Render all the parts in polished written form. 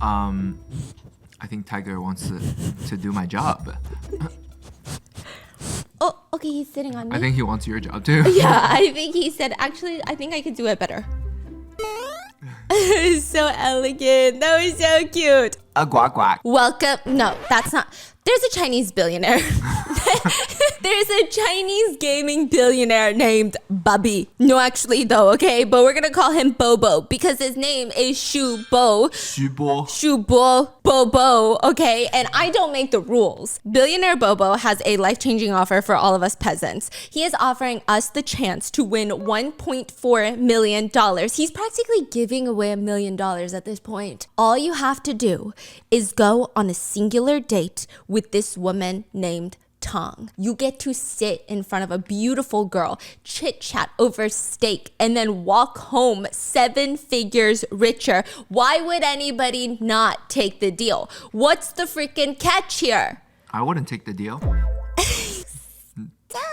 I think Tiger wants to do my job. Oh, okay, he's sitting on me. I think he wants your job too. Yeah, I think he said, actually, I think I could do it better. So elegant. That was so cute. A guac guac. Welcome. No, that's not. There's a Chinese billionaire. There's a Chinese gaming billionaire named Bubby. No, actually, though, okay? But we're going to call him Bobo because his name is Shu Bo. Shu Bo. Bobo, okay? And I don't make the rules. Billionaire Bobo has a life-changing offer for all of us peasants. He is offering us the chance to win $1.4 million. He's practically giving away $1 million at this point. All you have to do is go on a singular date with this woman named Tong. You get to sit in front of a beautiful girl, chit chat over steak, and then walk home 7 figures richer. Why would anybody not take the deal? What's the freaking catch here? I wouldn't take the deal.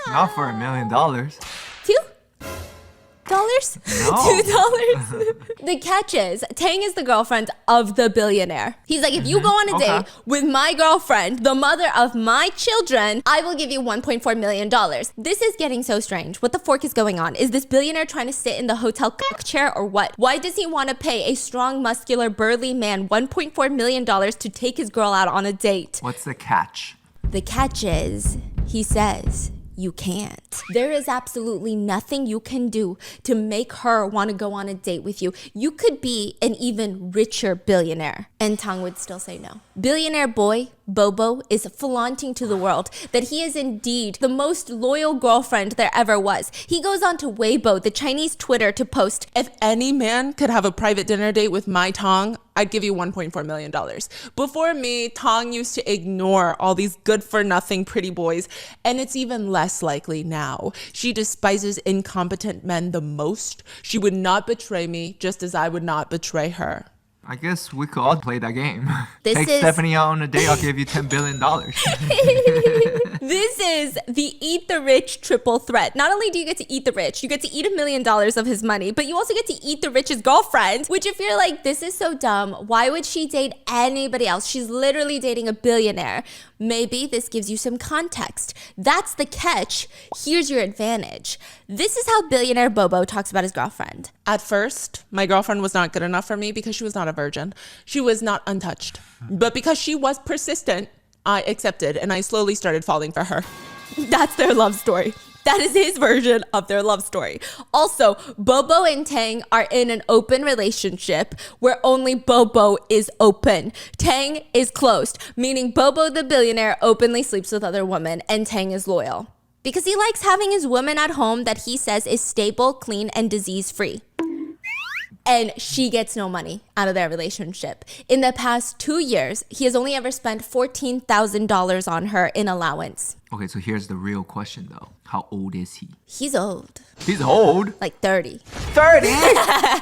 Not for $1 million. $2? No. $2? The catch is, Tang is the girlfriend of the billionaire. He's like, if you go on a date with my girlfriend, the mother of my children, I will give you $1.4 million. This is getting so strange. What the fork is going on? Is this billionaire trying to sit in the hotel chair or what? Why does he want to pay a strong, muscular, burly man $1.4 million to take his girl out on a date? What's the catch? The catch is, he says, you can't. There is absolutely nothing you can do to make her want to go on a date with you. You could be an even richer billionaire, and Tang would still say no. Billionaire boy Bobo is flaunting to the world that he is indeed the most loyal girlfriend there ever was. He goes on to Weibo, the Chinese Twitter, to post, if any man could have a private dinner date with my Tong, I'd give you $1.4 million. Before me, Tong used to ignore all these good-for-nothing pretty boys, and it's even less likely now. She despises incompetent men the most. She would not betray me, just as I would not betray her. I guess we could all play that game. Take Stephanie out on a date, I'll give you $10 billion. This is the eat the rich triple threat. Not only do you get to eat the rich, you get to eat $1 million of his money, but you also get to eat the rich's girlfriend, which if you're like, this is so dumb, why would she date anybody else? She's literally dating a billionaire. Maybe this gives you some context. That's the catch. Here's your advantage. This is how billionaire Bobo talks about his girlfriend. At first, my girlfriend was not good enough for me because she was not a virgin. She was not untouched. But because she was persistent, I accepted and I slowly started falling for her. That's their love story. That is his version of their love story. Also, Bobo and Tang are in an open relationship where only Bobo is open. Tang is closed, meaning Bobo the billionaire openly sleeps with other women and Tang is loyal. Because he likes having his woman at home that he says is stable, clean, and disease-free. And she gets no money out of their relationship. In the past 2 years, he has only ever spent $14,000 on her in allowance. Okay, so here's the real question though. How old is he? He's old. He's old? Like 30. 30?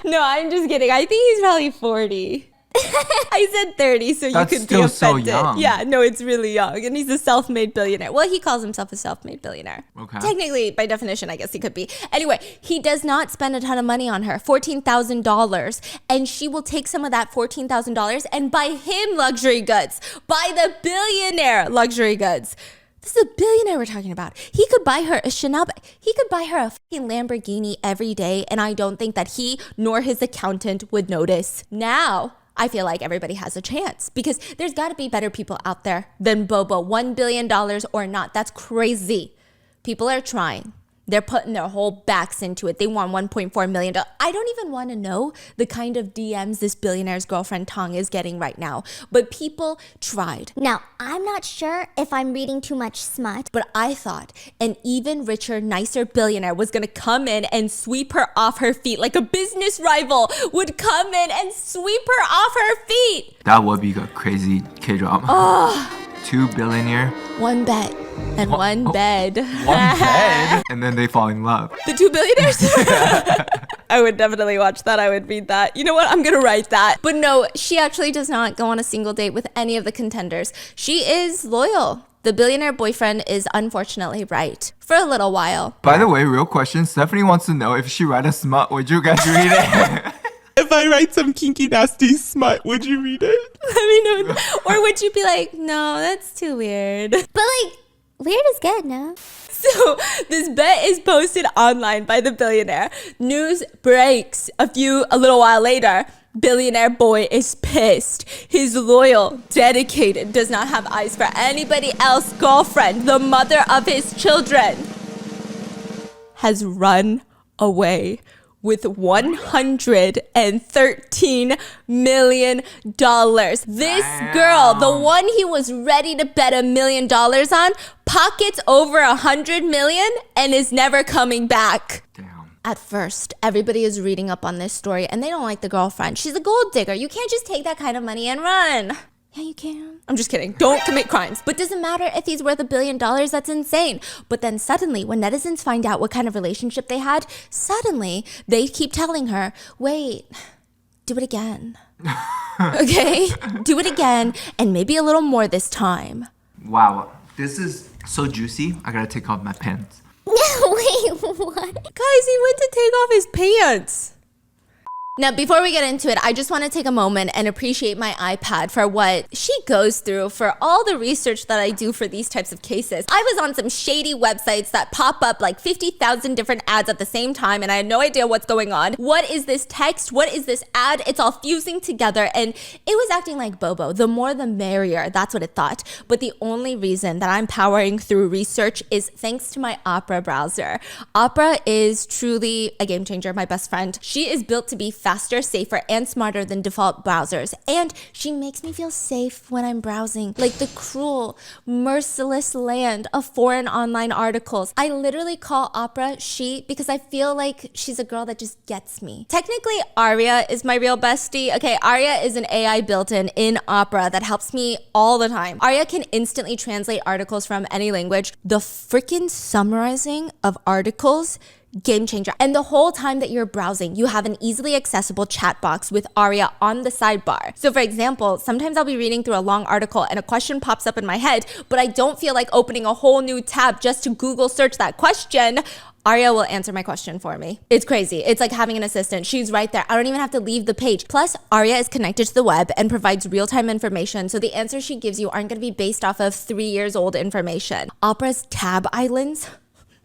No, I'm just kidding. I think he's probably 40. I said 30, so That's you could still be offended. so young. Yeah, no, it's really young. And he's a self-made billionaire. Well, he calls himself a self-made billionaire. Okay. Technically, by definition, I guess he could be. Anyway, he does not spend a ton of money on her, $14,000. And she will take some of that $14,000 and buy him luxury goods. Buy the billionaire luxury goods. This is a billionaire we're talking about. He could buy her a Chanel bag. He could buy her a fucking Lamborghini every day. And I don't think that he nor his accountant would notice. Now, I feel like everybody has a chance because there's got to be better people out there than Bobo. $1 billion or not. That's crazy. People are trying. They're putting their whole backs into it. They want $1.4 million. I don't even want to know the kind of DMs this billionaire's girlfriend Tong is getting right now. But people tried. Now, I'm not sure if I'm reading too much smut. But I thought an even richer, nicer billionaire was going to come in and sweep her off her feet. Like a business rival would come in and sweep her off her feet. That would be a crazy kdrama. 2 billionaire. One bet. And one bed. One bed? And then they fall in love. The 2 billionaires? I would definitely watch that. I would read that. You know what? I'm going to write that. But no, she actually does not go on a single date with any of the contenders. She is loyal. The billionaire boyfriend is unfortunately right. For a little while. By the way, real question. Stephanie wants to know if she read a smut, would you guys read it? If I write some kinky, nasty smut, would you read it? Let me know. Or would you be like, no, that's too weird? But like, weird is good, no? So this bet is posted online by the billionaire. News breaks a little while later. Billionaire boy is pissed. His loyal, dedicated, does not have eyes for anybody else girlfriend, the mother of his children, has run away with $113 million. This girl, the one he was ready to bet $1 million on, pockets over $100 million and is never coming back. Damn. At first, everybody is reading up on this story and they don't like the girlfriend. She's a gold digger. You can't just take that kind of money and run. Yeah, you can. I'm just kidding. Don't commit crimes. But doesn't matter if he's worth $1 billion. That's insane. But then suddenly, when netizens find out what kind of relationship they had, suddenly they keep telling her, wait, do it again. Okay? Do it again and maybe a little more this time. Wow. This is so juicy. I gotta take off my pants. Wait, what? Guys, he went to take off his pants. Now, before we get into it, I just want to take a moment and appreciate my iPad for what she goes through for all the research that I do for these types of cases. I was on some shady websites that pop up like 50,000 different ads at the same time, and I had no idea what's going on. What is this text? What is this ad? It's all fusing together, and it was acting like Bobo. The more the merrier, that's what it thought. But the only reason that I'm powering through research is thanks to my Opera browser. Opera is truly a game changer, my best friend. She is built to be faster, safer, and smarter than default browsers. And she makes me feel safe when I'm browsing, like the cruel, merciless land of foreign online articles. I literally call Opera she because I feel like she's a girl that just gets me. Technically, Aria is my real bestie. Okay, Aria is an AI built in Opera that helps me all the time. Aria can instantly translate articles from any language. The freaking summarizing of articles, game changer. And the whole time that you're browsing, you have an easily accessible chat box with Aria on the sidebar. So for example, sometimes I'll be reading through a long article and a question pops up in my head, but I don't feel like opening a whole new tab just to Google search that question. Aria will answer my question for me. It's crazy. It's like having an assistant. She's right there. I don't even have to leave the page. Plus, Aria is connected to the web and provides real-time information, so the answers she gives you aren't going to be based off of 3 years old information. Opera's tab islands,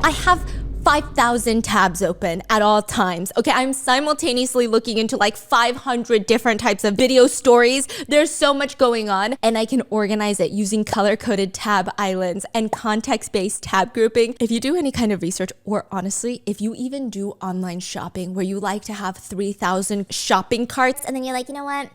I have 5,000 tabs open at all times. Okay, I'm simultaneously looking into like 500 different types of video stories. There's so much going on, and I can organize it using color-coded tab islands and context-based tab grouping. If you do any kind of research, or honestly, if you even do online shopping where you like to have 3,000 shopping carts, And then you're like, you know what?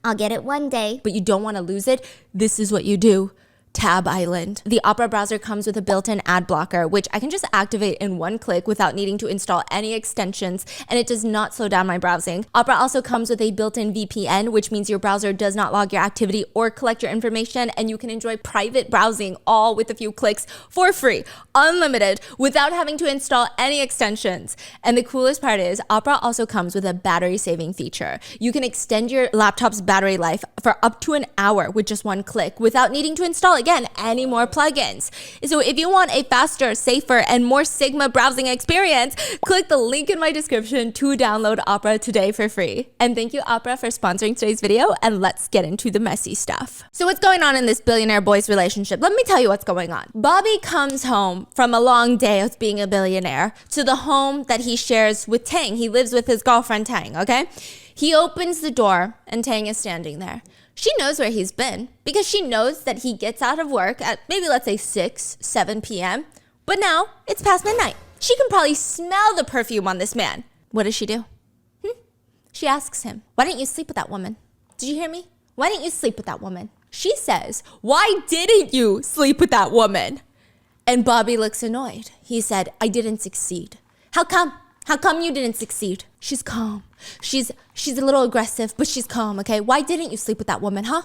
I'll get it one day. but you don't want to lose it, this is what you do. Tab Island. The Opera browser comes with a built-in ad blocker, which I can just activate in one click without needing to install any extensions, and it does not slow down my browsing. Opera also comes with a built-in VPN, which means your browser does not log your activity or collect your information, and you can enjoy private browsing all with a few clicks for free, unlimited, without having to install any extensions. And the coolest part is, Opera also comes with a battery-saving feature. You can extend your laptop's battery life for up to an hour with just one click without needing to install again any more plugins. So if you want a faster, safer, and more Sigma browsing experience, click the link in my description to download Opera today for free. And thank you, Opera, for sponsoring today's video, and let's get into the messy stuff. So what's going on in this billionaire boy's relationship? Let me tell you what's going on. Bobby comes home from a long day of being a billionaire to the home that he shares with Tang. He lives with his girlfriend Tang, okay? He opens the door and Tang is standing there. She knows where he's been because she knows that he gets out of work at maybe, let's say 6, 7 p.m. But now it's past midnight. She can probably smell the perfume on this man. What does she do? She asks him, why didn't you sleep with that woman? Did you hear me? Why didn't you sleep with that woman? She says, why didn't you sleep with that woman? And Bobby looks annoyed. He said, I didn't succeed. How come? How come you didn't succeed? She's calm. She's a little aggressive, but she's calm, okay? Why didn't you sleep with that woman, huh?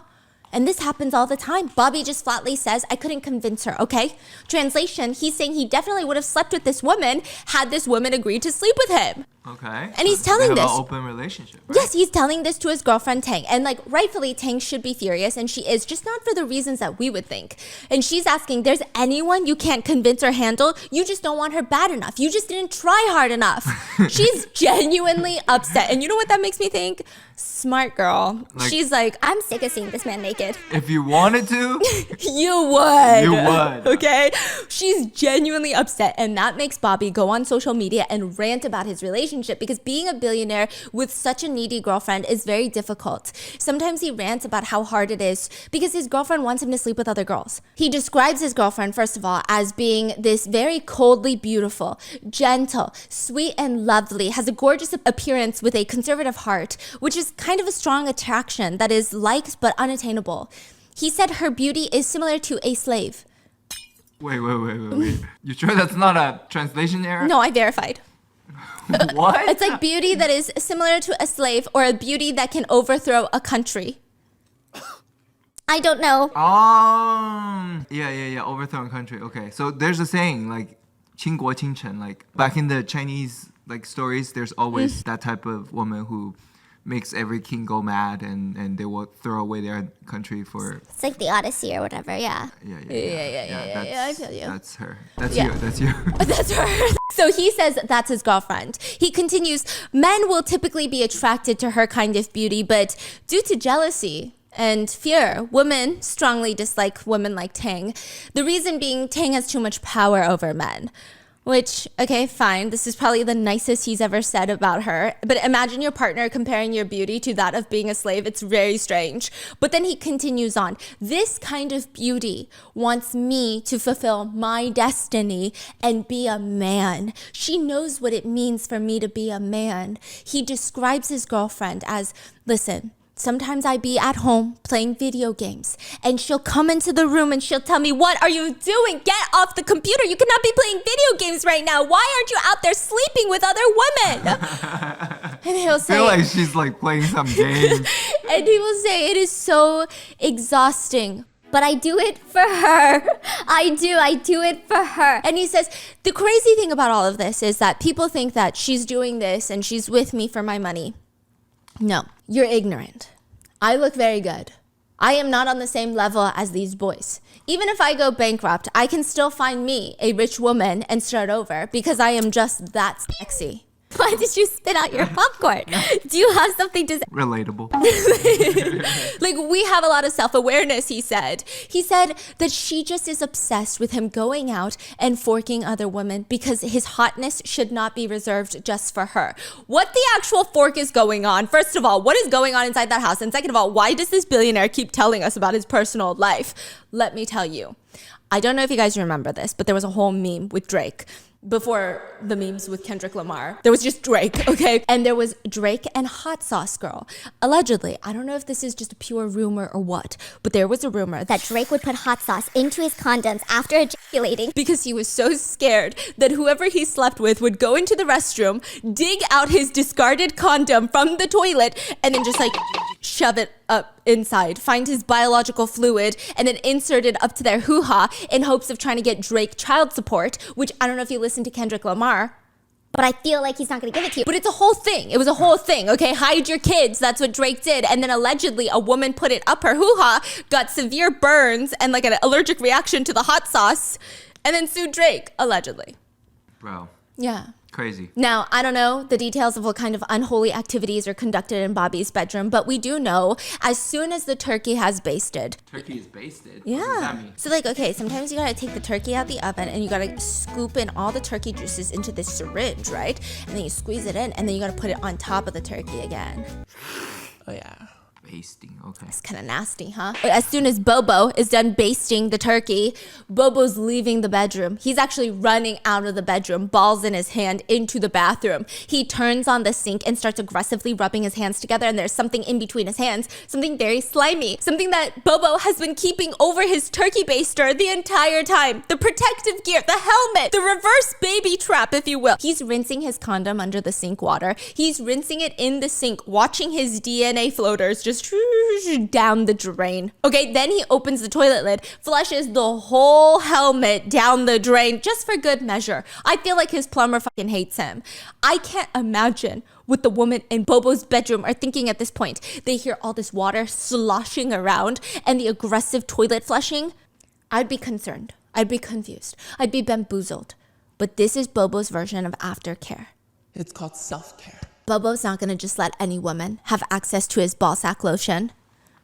And this happens all the time. Bobby just flatly says, I couldn't convince her, okay? Translation, he's saying he definitely would have slept with this woman had this woman agreed to sleep with him. Okay. And he's telling they have this. an open relationship, right? Yes, he's telling this to his girlfriend Tang. And like rightfully, Tang should be furious, and she is, just not for the reasons that we would think. And she's asking, there's anyone you can't convince or handle? You just don't want her bad enough. You just didn't try hard enough. She's genuinely upset. And you know what that makes me think? Smart girl. She's like, I'm sick of seeing this man naked. If you wanted to, you would. you would. Okay? She's genuinely upset, and that makes Bobby go on social media and rant about his relationship, because being a billionaire with such a needy girlfriend is very difficult. Sometimes he rants about how hard it is because his girlfriend wants him to sleep with other girls. He describes his girlfriend, first of all, as being this very coldly beautiful, gentle, sweet, and lovely, has a gorgeous appearance with a conservative heart, which is kind of a strong attraction that is liked but unattainable. He said her beauty is similar to a slave. Wait. You sure that's not a translation error? No, I verified. What? It's like beauty that is similar to a slave, or a beauty that can overthrow a country. I don't know. Yeah, overthrown country. Okay, so there's a saying like 倾国倾城, like back in the Chinese like stories, there's always that type of woman who makes every king go mad, and they will throw away their country for. It's like the Odyssey or whatever, yeah. Yeah, I feel you. That's her. That's Yeah. you. That's you. That's her. So he says that's his girlfriend. He continues, men will typically be attracted to her kind of beauty, but due to jealousy and fear, women strongly dislike women like Tang. The reason being, Tang has too much power over men. Which, okay, fine. This is probably the nicest he's ever said about her. But imagine your partner comparing your beauty to that of being a slave. It's very strange. But then he continues on. This kind of beauty wants me to fulfill my destiny and be a man. She knows what it means for me to be a man. He describes his girlfriend as, listen, sometimes I be at home playing video games, and she'll come into the room and she'll tell me, what are you doing? Get off the computer. You cannot be playing video games right now. Why aren't you out there sleeping with other women? And he'll say, I feel like she's like playing some game. and he will say, it is so exhausting. But I do it for her. I do it for her. And he says, the crazy thing about all of this is that people think that she's doing this and she's with me for my money. No, you're ignorant. I look very good. I am not on the same level as these boys. Even if I go bankrupt, I can still find me a rich woman and start over because I am just that sexy. Why did you spit out your popcorn? Do you have something to say? Relatable. Like, we have a lot of self-awareness, he said. He said that she just is obsessed with him going out and forking other women because his hotness should not be reserved just for her. What the actual fork is going on? First of all, what is going on inside that house? And second of all, why does this billionaire keep telling us about his personal life? Let me tell you. I don't know if you guys remember this, but there was a whole meme with Drake. Before the memes with Kendrick Lamar, there was just Drake, okay? And there was Drake and Hot Sauce Girl. Allegedly, I don't know if this is just a pure rumor or what, but there was a rumor That Drake would put hot sauce into his condoms after ejaculating. because he was so scared that whoever he slept with would go into the restroom, dig out his discarded condom from the toilet, and then just like shove it up inside, find his biological fluid, and then insert it up to their hoo-ha in hopes of trying to get Drake child support, which I don't know if you listen to Kendrick Lamar, But I feel like he's not going to give it to you. but it's a whole thing. It was a whole thing, okay? Hide your kids. That's what Drake did. And then allegedly a woman put it up her hoo-ha, got severe burns and like an allergic reaction to the hot sauce, and then sued Drake, allegedly. Bro, Yeah. crazy. Now, I don't know the details of what kind of unholy activities are conducted in Bobby's bedroom, but we do know as soon as the turkey has basted. Turkey is basted. Yeah. What does that mean? So like, okay, sometimes you gotta take the turkey out the oven and you gotta scoop in all the turkey juices into this syringe, right? And then you squeeze it in and then you gotta put it on top of the turkey again. Oh, yeah. Basting, okay. It's kind of nasty, huh? But as soon as Bobo is done basting the turkey, Bobo's leaving the bedroom. He's actually running out of the bedroom, balls in his hand, into the bathroom. He turns on the sink and starts aggressively rubbing his hands together, and there's something in between his hands, something very slimy, something that Bobo has been keeping over his turkey baster the entire time. The protective gear, the helmet, the reverse baby trap, if you will. He's rinsing his condom under the sink water. He's rinsing it in the sink, watching his DNA floaters just just down the drain. Okay, then he opens the toilet lid, flushes the whole helmet down the drain just for good measure. I feel like his plumber fucking hates him. I can't imagine what the woman in Bobo's bedroom are thinking at this point. They hear all this water sloshing around and the aggressive toilet flushing. I'd be concerned. I'd be confused. I'd be bamboozled. But this is Bobo's version of aftercare. It's called self-care. Bobo's not gonna just let any woman have access to his ball sack lotion,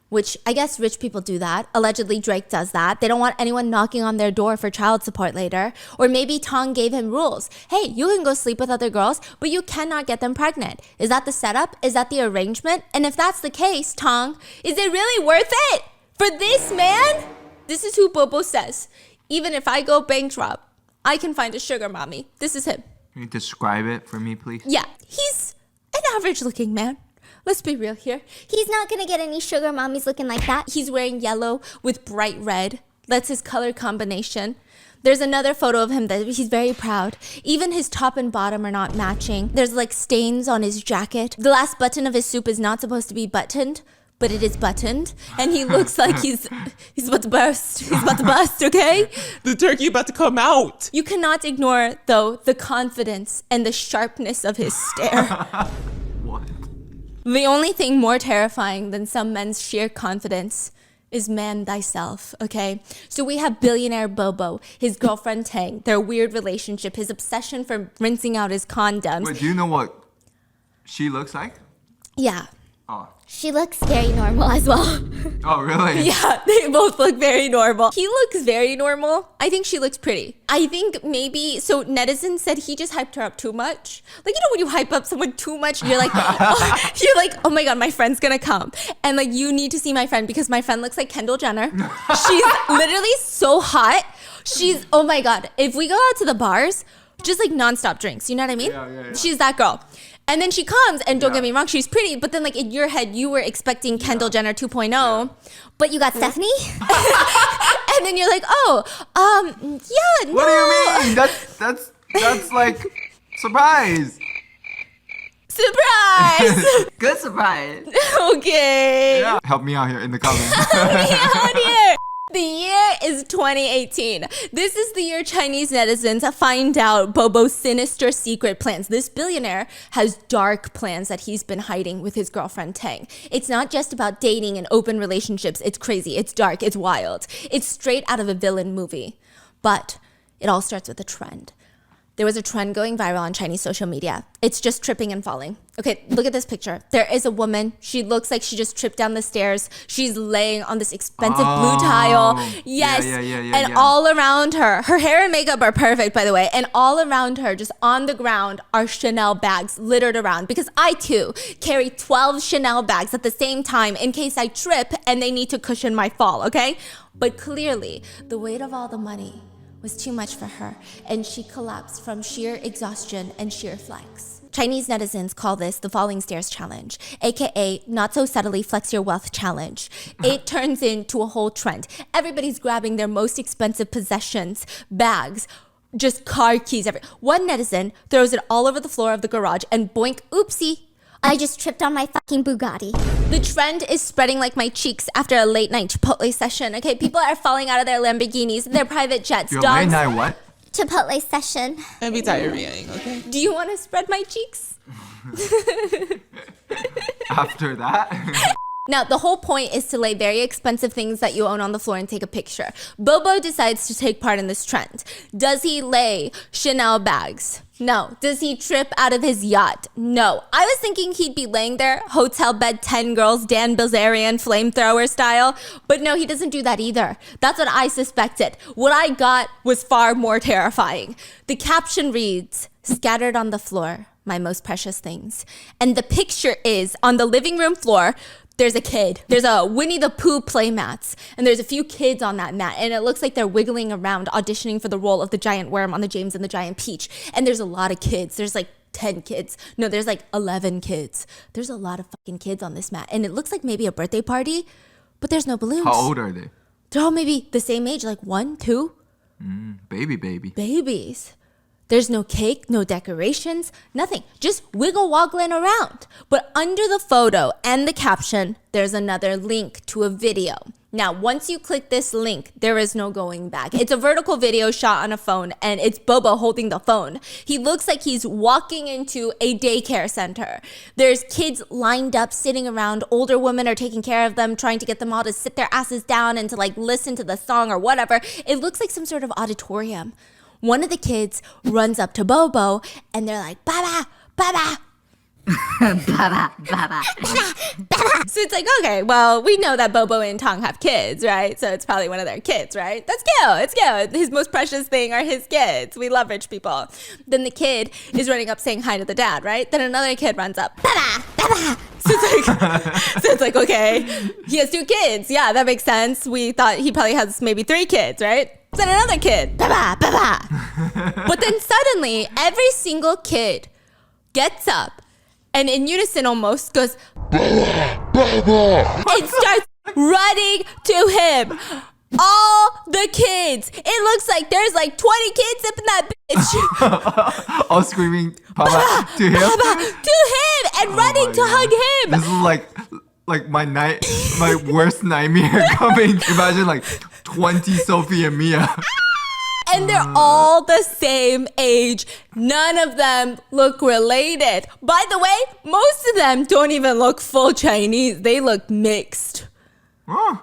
which I guess rich people do that. Allegedly, Drake does that. They don't want anyone knocking on their door for child support later. Or maybe Tong gave him rules. Hey, you can go sleep with other girls, but you cannot get them pregnant. Is that the setup? Is that the arrangement? And if that's the case, Tong, is it really worth it for this man? This is who Bobo says. Even if I go bankrupt, I can find a sugar mommy. This is him. Can you describe it for me, please? Yeah, he's an average looking man. Let's be real here. He's not gonna get any sugar mommies looking like that. He's wearing yellow with bright red. That's his color combination. There's another photo of him that he's very proud. Even his top and bottom are not matching. There's like stains on his jacket. The last button of his soup is not supposed to be buttoned, but it is buttoned. And he looks like he's about to burst. He's about to bust, okay? The turkey about to come out. You cannot ignore, though, the confidence and the sharpness of his stare. What? The only thing more terrifying than some men's sheer confidence is man thyself, okay? So we have billionaire Bobo, his girlfriend Tang, their weird relationship, his obsession for rinsing out his condoms. Wait, do you know what she looks like? Yeah. Oh. She looks very normal as well. Oh, really? Yeah, they both look very normal. He looks very normal. I think she looks pretty. I think maybe, so netizens said he just hyped her up too much. Like, you know when you hype up someone too much, you're like, oh my God, my friend's gonna come. And like, you need to see my friend because my friend looks like Kendall Jenner. She's literally so hot. Oh my God, if we go out to the bars, just like nonstop drinks, you know what I mean? Yeah. She's that girl. And then she comes, and don't get me wrong, she's pretty, but then like in your head, you were expecting Kendall Jenner 2.0. But you got Stephanie? And then you're like, yeah, no. What do you mean? That's like surprise. Surprise! Good surprise. Okay. Yeah. Help me out here in the comments. Out here. The year is 2018. This is the year Chinese netizens find out Bobo's sinister secret plans. This billionaire has dark plans that he's been hiding with his girlfriend Tang. It's not just about dating and open relationships. It's crazy, it's dark, it's wild. It's straight out of a villain movie. But it all starts with a trend. There was a trend going viral on Chinese social media. It's just tripping and falling. Okay, look at this picture. There is a woman. She looks like she just tripped down the stairs. She's laying on this expensive blue tile. Yes. And all around her, her hair and makeup are perfect, by the way. And all around her, just on the ground, are Chanel bags littered around. Because I, too, carry 12 Chanel bags at the same time in case I trip and they need to cushion my fall, okay? But clearly, the weight of all the money was too much for her, and she collapsed from sheer exhaustion and sheer flex. Chinese netizens call this the falling stairs challenge, aka not so subtly flex your wealth challenge. It turns into a whole trend. Everybody's grabbing their most expensive possessions, bags, just car keys. One netizen throws it all over the floor of the garage and boink, oopsie, I just tripped on my fucking Bugatti. The trend is spreading like my cheeks after a late night Chipotle session. Okay, people are falling out of their Lamborghinis, their private jets, Your dogs. late night what? Chipotle session. And be diarrheaing, okay? Do you want to spread my cheeks? After that? Now, the whole point is to lay very expensive things that you own on the floor and take a picture. Bobo decides to take part in this trend. Does he lay Chanel bags? No. Does he trip out of his yacht? No. I was thinking he'd be laying there, hotel bed 10 girls, Dan Bilzerian flamethrower style. But no, he doesn't do that either. That's what I suspected. What I got was far more terrifying. The caption reads, "Scattered on the floor, my most precious things." And the picture is on the living room floor. There's a kid. There's a Winnie the Pooh play mats. And there's a few kids on that mat. And it looks like they're wiggling around, auditioning for the role of the giant worm on the James and the Giant Peach. And there's a lot of kids. There's like 10 kids. No, there's like 11 kids. There's a lot of fucking kids on this mat. And it looks like maybe a birthday party, but there's no balloons. How old are they? They're all maybe the same age, like 1, 2. Baby. Babies. There's no cake, no decorations, nothing. Just wiggle woggling around. But under the photo and the caption, there's another link to a video. Now, once you click this link, there is no going back. It's a vertical video shot on a phone, and it's Bobo holding the phone. He looks like he's walking into a daycare center. There's kids lined up, sitting around. Older women are taking care of them, trying to get them all to sit their asses down and to like listen to the song or whatever. It looks like some sort of auditorium. One of the kids runs up to Bobo, and they're like, Baba, Baba. Baba, baba. So it's like, okay, well, we know that Bobo and Tong have kids, right? So it's probably one of their kids, right? That's cute. It's cute. His most precious thing are his kids. We love rich people. Then the kid is running up saying hi to the dad, right? Then another kid runs up. Baba, baba. So it's like, okay, he has 2 kids. Yeah, that makes sense. We thought he probably has maybe 3 kids, right? Then another kid. Baba, baba. But then suddenly, every single kid gets up and in unison almost goes, Baba, Baba. And starts running to him. All the kids. It looks like there's like 20 kids up in that bitch. All screaming Baba to him. Baba, to him and running to hug him. This is like my worst nightmare coming. Imagine like 20 Sophie and Mia. And they're all the same age. None of them look related. By the way, most of them don't even look full Chinese. They look mixed. Oh,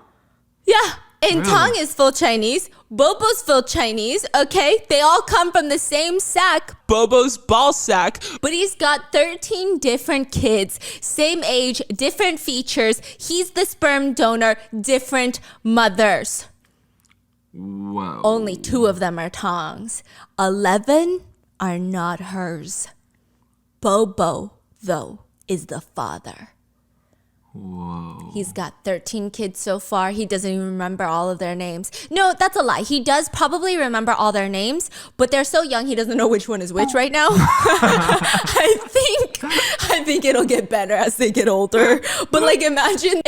Yeah. And really? Tong is full Chinese. Bobo's full Chinese. Okay. They all come from the same sack. Bobo's ball sack. But he's got 13 different kids. Same age, different features. He's the sperm donor, different mothers. whoa. Only 2 of them are Tong's. 11 are not hers. Bobo, though, is the father. Whoa. He's got 13 kids so far. He doesn't even remember all of their names. No, that's a lie. He does probably remember all their names, but they're so young he doesn't know which one is which right now. I think it'll get better as they get older. But like imagine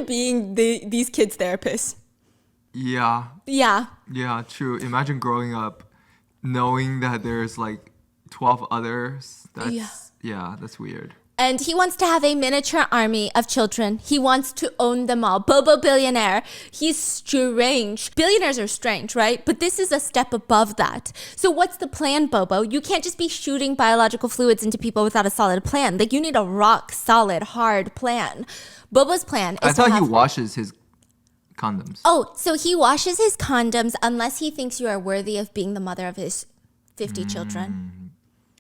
being these kids' therapists. Yeah. Yeah. Yeah, true. Imagine growing up knowing that there's like 12 others. That's weird. And he wants to have a miniature army of children. He wants to own them all. Bobo Billionaire. He's strange. Billionaires are strange, right? But this is a step above that. So what's the plan, Bobo? You can't just be shooting biological fluids into people without a solid plan. Like, you need a rock solid, hard plan. Bobo's plan is I thought to have... he washes his condoms. Oh, so he washes his condoms unless he thinks you are worthy of being the mother of his 50 children.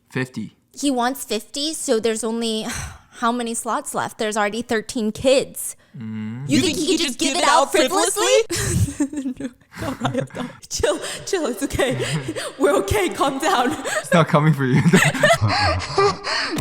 50. He wants 50, so there's only how many slots left? There's already 13 kids. You think he could just give it out frivolously? No, Ryan, no. Chill, it's okay. We're okay, calm down. It's not coming for you.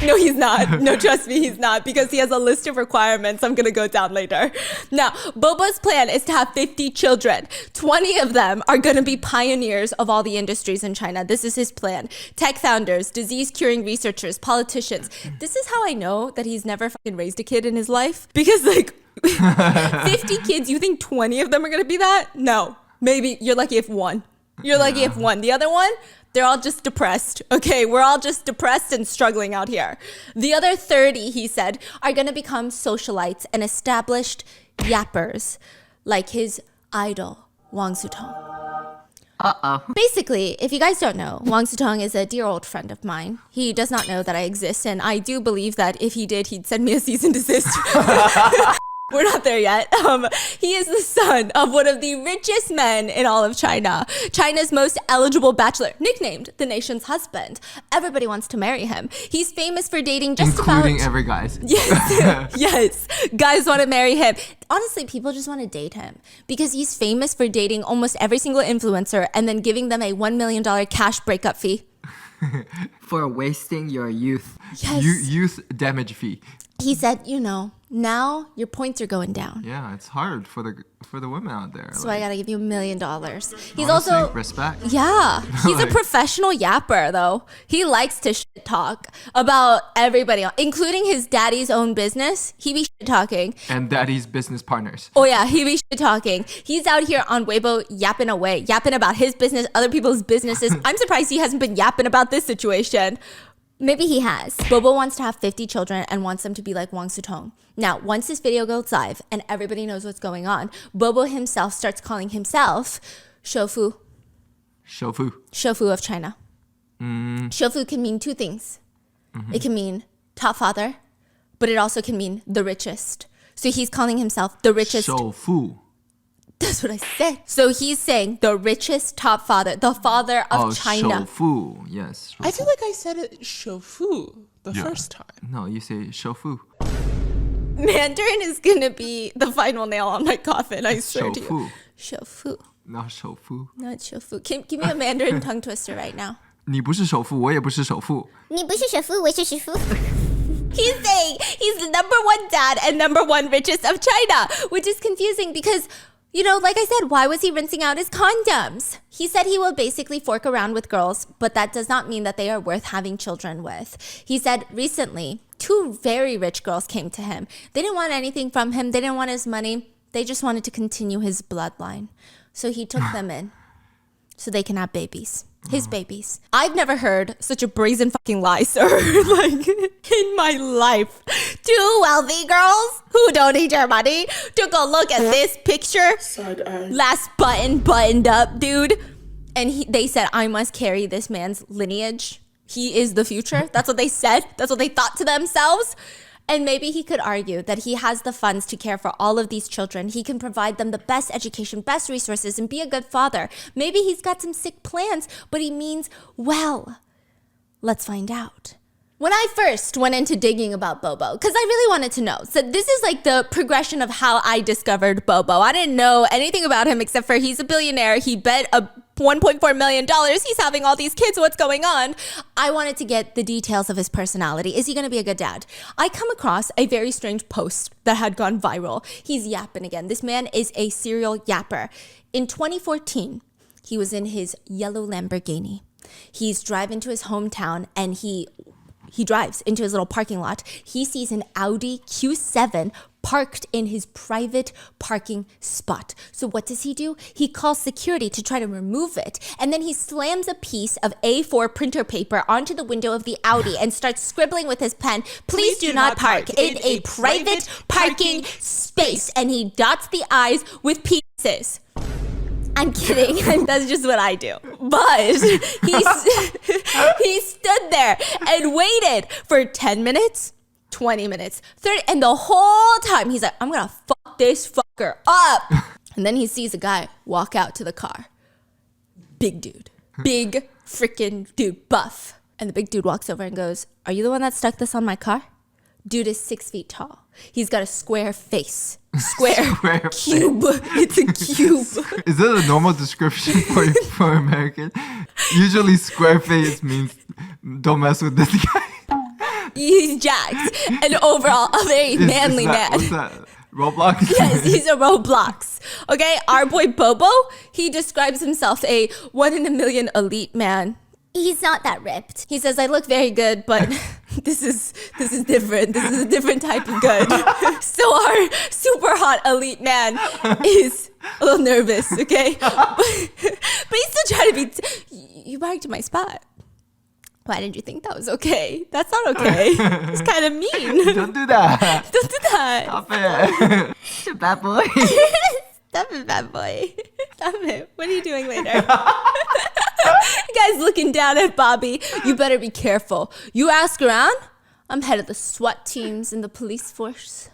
No, he's not. No, trust me, he's not, because he has a list of requirements I'm going to go down later. Now, Bobo's plan is to have 50 children. 20 of them are going to be pioneers of all the industries in China. This is his plan. Tech founders, disease-curing researchers, politicians. This is how I know that he's never fucking raised a kid in his life. Because, like, 50 kids, you think 20 of them are going to be that? No. Maybe you're lucky if one. You're lucky if one. The other one, they're all just depressed. Okay, we're all just depressed and struggling out here. The other 30, he said, are going to become socialites and established yappers, like his idol, Wang Sutong. Uh-oh. Basically, if you guys don't know, Wang Sutong is a dear old friend of mine. He does not know that I exist, and I do believe that if he did, he'd send me a cease and desist. We're not there yet. He is the son of one of the richest men in all of China. China's most eligible bachelor, nicknamed the nation's husband. Everybody wants to marry him. He's famous for dating just Including about... every guy. Yes, yes. Guys want to marry him. Honestly, people just want to date him because he's famous for dating almost every single influencer and then giving them a $1 million cash breakup fee. For wasting your youth. Yes. Youth damage fee. He said, you know, Now your points are going down. Yeah, it's hard for the women out there. So I gotta give you $1 million. He's honestly, also respect. yeah. He's a Like- professional yapper though. He likes to shit talk about everybody, including his daddy's own business. He be shit talking. And daddy's business partners. Oh yeah, he be shit talking. He's out here on Weibo yapping away, yapping about his business, other people's businesses. I'm surprised he hasn't been yapping about this situation. Maybe he has. Bobo wants to have 50 children and wants them to be like Wang Sutong. Now, once this video goes live and everybody knows what's going on, Bobo himself starts calling himself Shofu, Shofu. of China. Shofu can mean two things. It can mean top father, but it also can mean the richest. So he's calling himself the richest. Shofu. That's what I said. So he's saying the richest top father, the father of China. Shofu. Yes. I feel like I said it shofu the first time. No, you say shofu. Mandarin is gonna be the final nail on my coffin, I swear to you. Shofu. Shofu. Not shofu. Not shofu. Give me a Mandarin tongue twister right now. 你不是首富，我也不是首富。你不是首富，我是首富。 He's saying he's the number one dad and number one richest of China, which is confusing because, you know, like I said, why was he rinsing out his condoms? He said he will basically fork around with girls, but that does not mean that they are worth having children with. He said recently, 2 very rich girls came to him. They didn't want anything from him. They didn't want his money. They just wanted to continue his bloodline. So he took them in so they can have babies. His babies. I've never heard such a brazen fucking lie, sir. Like, in my life. 2 wealthy girls who don't need your money took a look at this picture. Side eye. Last button buttoned up, dude. And they said, I must carry this man's lineage. He is the future. That's what they said. That's what they thought to themselves. And maybe he could argue that he has the funds to care for all of these children. He can provide them the best education, best resources, and be a good father. Maybe he's got some sick plans, but he means well. Let's find out. When I first went into digging about Bobo, because I really wanted to know. So this is like the progression of how I discovered Bobo. I didn't know anything about him except for he's a billionaire. He bet a $1.4 million. He's having all these kids. What's going on? I wanted to get the details of his personality. Is he going to be a good dad? I come across a very strange post that had gone viral. He's yapping again. This man is a serial yapper. In 2014, he was in his yellow Lamborghini. He's driving to his hometown and he drives into his little parking lot. He sees an Audi Q7 parked in his private parking spot. So what does he do? He calls security to try to remove it. And then he slams a piece of A4 printer paper onto the window of the Audi and starts scribbling with his pen, please do not park in a private parking space. And he dots the I's with pieces. I'm kidding. That's just what I do. But he stood there and waited for 10 minutes, 20 minutes, 30, and the whole time he's like, I'm gonna fuck this fucker up. And then he sees a guy walk out to the car. Big dude. Big freaking dude. Buff. And the big dude walks over and goes, are you the one that stuck this on my car? Dude is 6 feet tall. He's got a square face. Square cube. It's a cube. Is that a normal description for American? Usually square face means don't mess with this guy. He's jacked. And overall, a very manly man. What's that? Roblox? Yes, he's a Roblox. Okay, our boy Bobo, he describes himself a 1 in a million elite man. He's not that ripped. He says, I look very good, but this is different. This is a different type of good. So our super hot elite man is a little nervous, okay? But he's still trying to be, you parked in my spot. Why didn't you think that was okay? That's not okay. It's kind of mean. Don't do that. Don't do that. Stop it. You're a bad boy. Stop it, bad boy. Stop it. What are you doing later? You guys looking down at Bobby. You better be careful. You ask around, I'm head of the SWAT teams in the police force.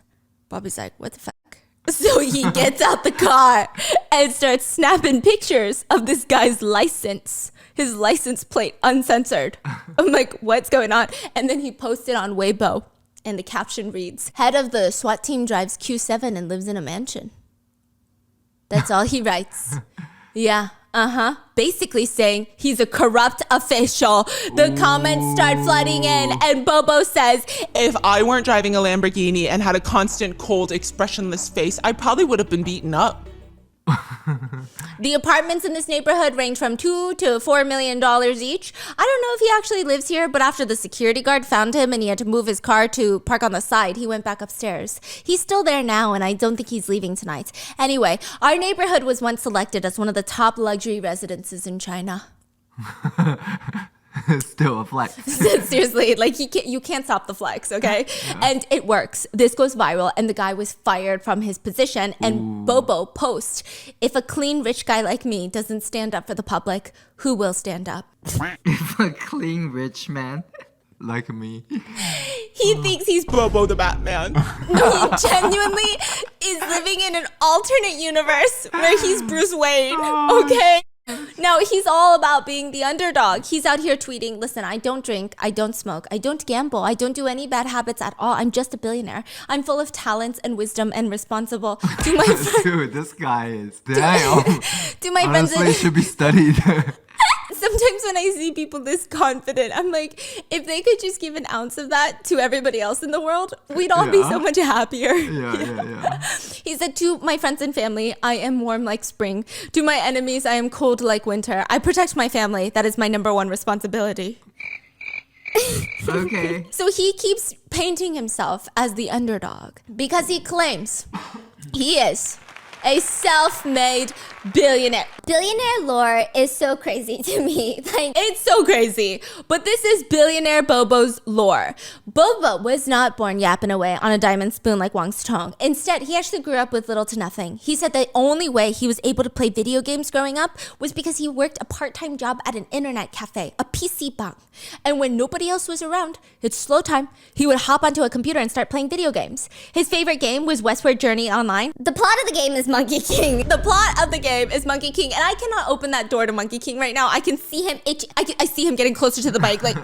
Bobby's like, what the fuck? So he gets out the car and starts snapping pictures of this guy's license. His license plate uncensored. I'm like, what's going on? And then he posted on Weibo and the caption reads, head of the SWAT team drives Q7 and lives in a mansion. That's all he writes. Yeah, Basically saying he's a corrupt official. The comments start flooding in, and Bobo says, If I weren't driving a Lamborghini and had a constant, cold, expressionless face, I probably would have been beaten up. the apartments in this neighborhood range from $2 to $4 million each. I don't know if he actually lives here, but after the security guard found him and he had to move his car to park on the side, he went back upstairs. He's still there now, and I don't think he's leaving tonight. Anyway, our neighborhood was once selected as one of the top luxury residences in China. Still a flex. Seriously, like you can't stop the flex, okay? Yeah. And it works. This goes viral, and the guy was fired from his position. And Bobo posts, if a clean rich guy like me doesn't stand up for the public, who will stand up? If a clean rich man like me. He thinks he's Bobo the Batman. No, he genuinely is living in an alternate universe where he's Bruce Wayne, okay? Now, he's all about being the underdog. He's out here tweeting, listen, I don't drink, I don't smoke, I don't gamble, I don't do any bad habits at all. I'm just a billionaire. I'm full of talents and wisdom and responsible. To my Dude, this guy is damn. To my Honestly, friends, it should be studied. sometimes when I see people this confident, I'm like, if they could just give an ounce of that to everybody else in the world, we'd all be so much happier. Yeah. He said, to my friends and family, I am warm like spring. To my enemies, I am cold like winter. I protect my family. That is my number one responsibility. Okay. So he keeps painting himself as the underdog because he claims he is a self-made billionaire. Billionaire lore is so crazy to me. Like, It's so crazy. But this is billionaire Bobo's lore. Bobo was not born yapping away on a diamond spoon like Wang's Tong. Instead, he actually grew up with little to nothing. He said the only way he was able to play video games growing up was because he worked a part-time job at an internet cafe, a PC bang. And when nobody else was around, it's slow time, he would hop onto a computer and start playing video games. His favorite game was Westward Journey Online. the plot of the game is Monkey King. The plot of the game is Monkey King, and I cannot open that door to Monkey King right now. I can see him itching. I see him getting closer to the bike, like,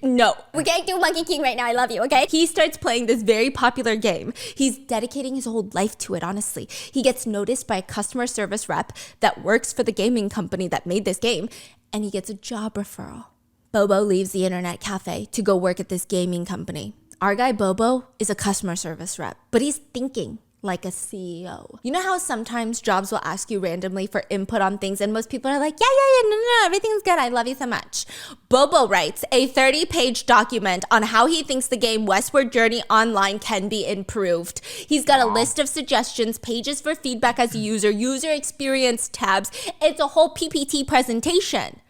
no. We can't do Monkey King right now. I love you, okay? He starts playing this very popular game. He's dedicating his whole life to it, honestly. He gets noticed by a customer service rep that works for the gaming company that made this game, and he gets a job referral. Bobo leaves the internet cafe to go work at this gaming company. Our guy Bobo is a customer service rep, but he's thinking like a CEO. You know how sometimes jobs will ask you randomly for input on things and most people are like, yeah, no, everything's good. I love you so much. Bobo writes a 30-page document on how he thinks the game Westward Journey Online can be improved. He's got a list of suggestions, pages for feedback as a user, user experience tabs. It's a whole PPT presentation.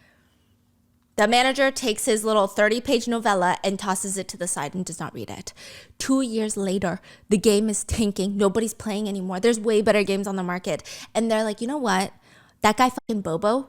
The manager takes his little 30-page novella and tosses it to the side and does not read it. 2 years later, the game is tanking. Nobody's playing anymore. There's way better games on the market. And they're like, you know what? That guy fucking Bobo,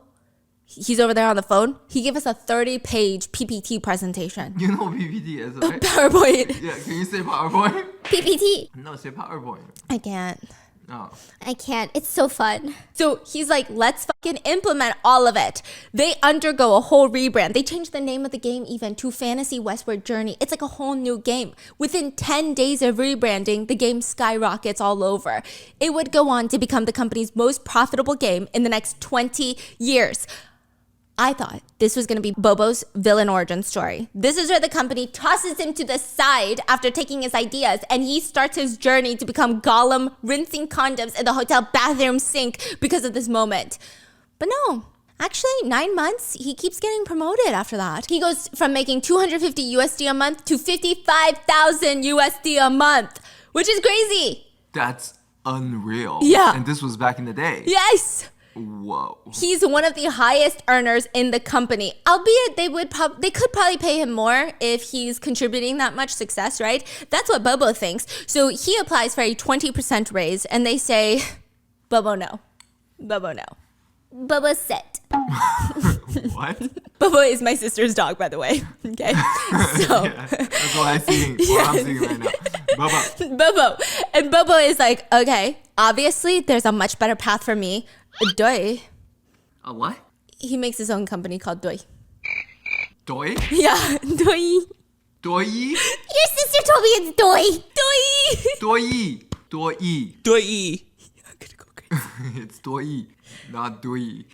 he's over there on the phone. He gave us a 30-page PPT presentation. You know what PPT is, right? PowerPoint. Yeah, can you say PowerPoint? PPT. No, say PowerPoint. I can't. Oh. I can't. It's so fun. So he's like, let's fucking implement all of it. They undergo a whole rebrand. They changed the name of the game even to Fantasy Westward Journey. It's like a whole new game. Within 10 days of rebranding, the game skyrockets all over. It would go on to become the company's most profitable game in the next 20 years. I thought this was going to be Bobo's villain origin story. This is where the company tosses him to the side after taking his ideas, and he starts his journey to become Gollum rinsing condoms in the hotel bathroom sink because of this moment. But no, actually 9 months, he keeps getting promoted after that. He goes from making 250 USD a month to 55,000 USD a month, which is crazy. That's unreal. Yeah. And this was back in the day. Yes. Whoa. He's one of the highest earners in the company. Albeit they could probably pay him more if he's contributing that much success, right? That's what Bobo thinks. So he applies for a 20% raise and they say, Bobo, no. Bobo, no. Bobo sit. What? Bobo is my sister's dog, by the way. Okay. So Yeah, that's what I'm seeing. What I'm seeing right now. Bubba. Bobo. And Bobo is like, okay, obviously there's a much better path for me. Doi. A what? He makes his own company called Doi. Doi? Yeah, Doi. Doi? Your sister told me it's Doi. Doi. Doi. Doi. Doi. I'm gonna go crazy. It's 多亿, not 多亿.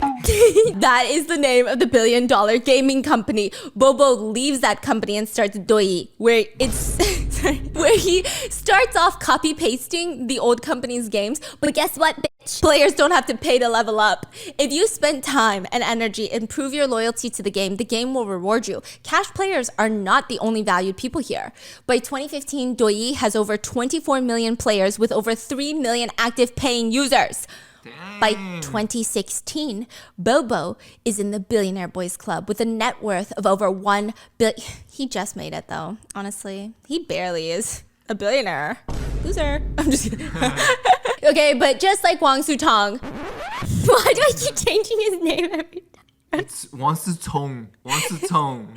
That is the name of the billion-dollar gaming company. Bobo leaves that company and starts Doi, where where he starts off copy-pasting the old company's games. But guess what, bitch? Players don't have to pay to level up. If you spend time and energy and prove your loyalty to the game will reward you. Cash players are not the only valued people here. By 2015, Doi has over 24 million players with over 3 million active paying users. Dang. By 2016, Bobo is in the Billionaire Boys Club with a net worth of over 1 billion. He just made it though, honestly. He barely is a billionaire. Loser. I'm just kidding. Okay, but just like Wang Sutong, why do I keep changing his name every time? It's Wang Sutong.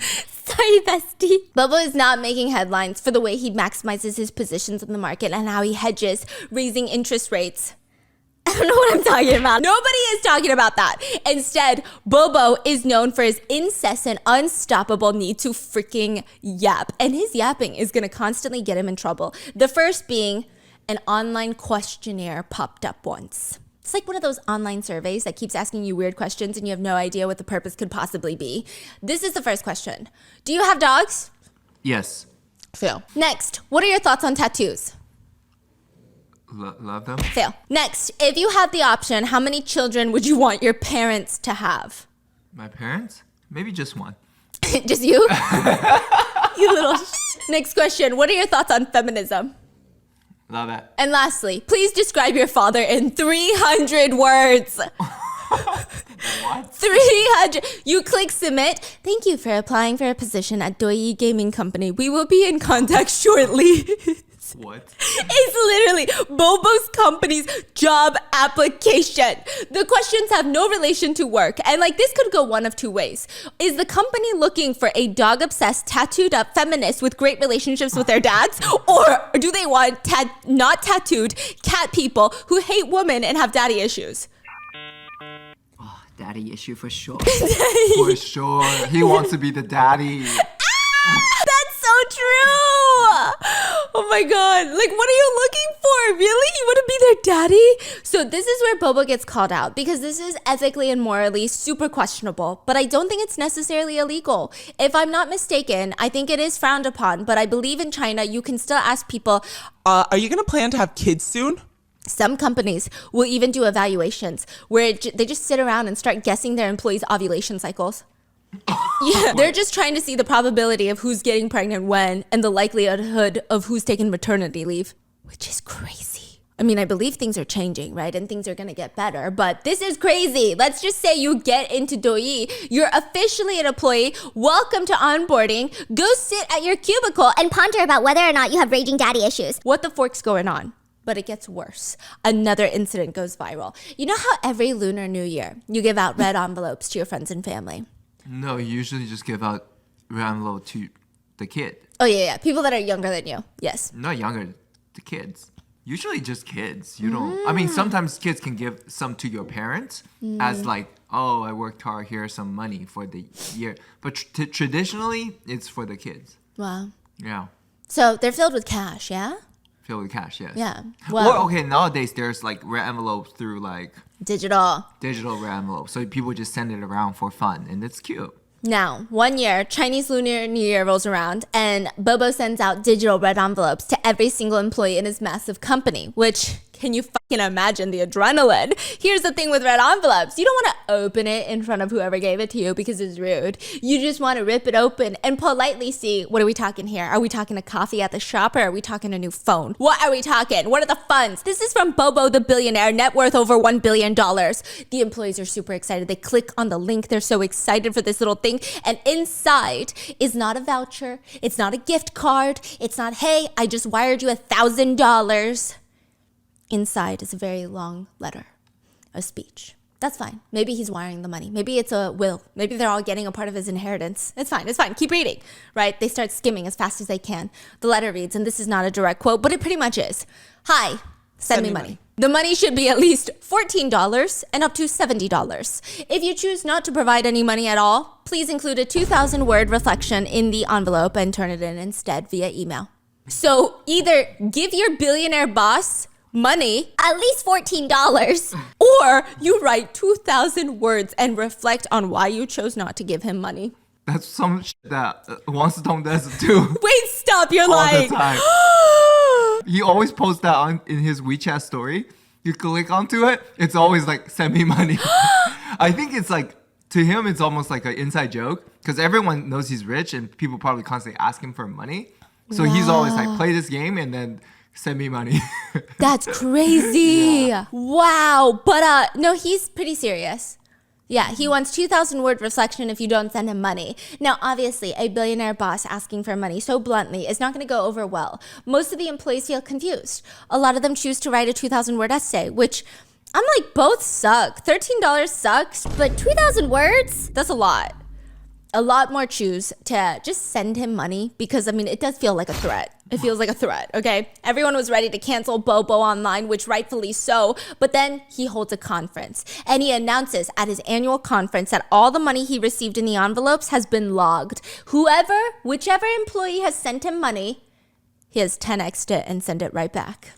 Sorry, bestie. Bobo is not making headlines for the way he maximizes his positions in the market and how he hedges, raising interest rates. I don't know what I'm talking about. Nobody is talking about that. Instead, Bobo is known for his incessant, unstoppable need to freaking yap. And his yapping is going to constantly get him in trouble. The first being an online questionnaire popped up once. It's like one of those online surveys that keeps asking you weird questions and you have no idea what the purpose could possibly be. This is the first question. Do you have dogs? Yes. Fail. Next, what are your thoughts on tattoos? Love them? Fail. Next, if you had the option, how many children would you want your parents to have? My parents? Maybe just one. Just you? You little Next question, what are your thoughts on feminism? Love it. And lastly, please describe your father in 300 words. What? 300. You click submit. Thank you for applying for a position at Doi Gaming Company. We will be in contact shortly. What? It's literally Bobo's company's job application. The questions have no relation to work. And like this could go one of two ways. Is the company looking for a dog-obsessed, tattooed-up feminist with great relationships with their dads? Or do they want not tattooed cat people who hate women and have daddy issues? Oh, daddy issue for sure. For sure. He wants to be the daddy. That's so true. Oh my God. Like, what are you looking for? Really? You want to be their daddy? So this is where Bobo gets called out because this is ethically and morally super questionable, but I don't think it's necessarily illegal. If I'm not mistaken, I think it is frowned upon, but I believe in China, you can still ask people, Are you going to plan to have kids soon? some companies will even do evaluations where they just sit around and start guessing their employees' ovulation cycles. Yeah, they're just trying to see the probability of who's getting pregnant when and the likelihood of who's taking maternity leave, which is crazy. I mean, I believe things are changing, right? And things are going to get better, but this is crazy. Let's just say you get into Doi, you're officially an employee, welcome to onboarding, go sit at your cubicle and Ponder about whether or not you have raging daddy issues. what the fork's going on. But it gets worse. Another incident goes viral. You know how every Lunar New Year, you give out red envelopes to your friends and family? No, you usually just give out red envelope to the kid. Oh, yeah. People that are younger than you. Yes. Not younger, the kids. Usually just kids. You don't. I mean, sometimes kids can give some to your parents as like, oh, I worked hard. Here's some money for the year. But traditionally, it's for the kids. Wow. Yeah. So they're filled with cash, yeah? Filled with cash, yes. Yeah. Or, Well, okay, nowadays there's like red envelopes through like digital. digital red envelopes. So people just send it around for fun and it's cute. Now, one year, Chinese Lunar New Year rolls around and Bobo sends out digital red envelopes to every single employee in his massive company, which, can you fucking imagine the adrenaline? Here's the thing with red envelopes. You don't want to open it in front of whoever gave it to you because it's rude. You just want to rip it open and politely see, what are we talking here? Are we talking a coffee at the shop or are we talking a new phone? What are we talking? What are the funds? This is from Bobo the Billionaire, net worth over $1 billion. The employees are super excited. They click on the link. They're so excited for this little thing. And inside is not a voucher. It's not a gift card. It's not, hey, I just wired you $1,000. Inside is a very long letter, a speech. That's fine. Maybe he's wiring the money. Maybe it's a will. Maybe they're all getting a part of his inheritance. It's fine. It's fine. Keep reading, right? They start skimming as fast as they can. The letter reads, and this is not a direct quote, but it pretty much is. Hi, send me money. The money should be at least $14 and up to $70. If you choose not to provide any money at all, please include a 2,000-word reflection in the envelope and turn it in instead via email. So either give your billionaire boss money, At least $14. or you write 2,000 words and reflect on why you chose not to give him money. That's some shit that Wang Sitong does too. Wait, stop, you're All lying. the time. He always posts that in his WeChat story. You click onto it, it's always like, send me money. I think it's like, to him, it's almost like an inside joke because everyone knows he's rich and people probably constantly ask him for money. So he's always like, play this game and then send me money. That's crazy. Yeah. Wow. But no, he's pretty serious. Yeah, he wants 2,000 word reflection if you don't send him money. Now, obviously, a billionaire boss asking for money so bluntly is not going to go over well. Most of the employees feel confused. A lot of them choose to write a 2,000 word essay, which I'm like, both suck. $13 sucks, But 2,000 words? that's a lot. A lot more choose to just send him money because, I mean, it does feel like a threat. It feels like a threat, okay? Everyone was ready to cancel Bobo online, which rightfully so, but then he holds a conference and he announces at his annual conference that all the money he received in the envelopes has been logged. Whichever employee has sent him money, he has 10x'd it and sent it right back.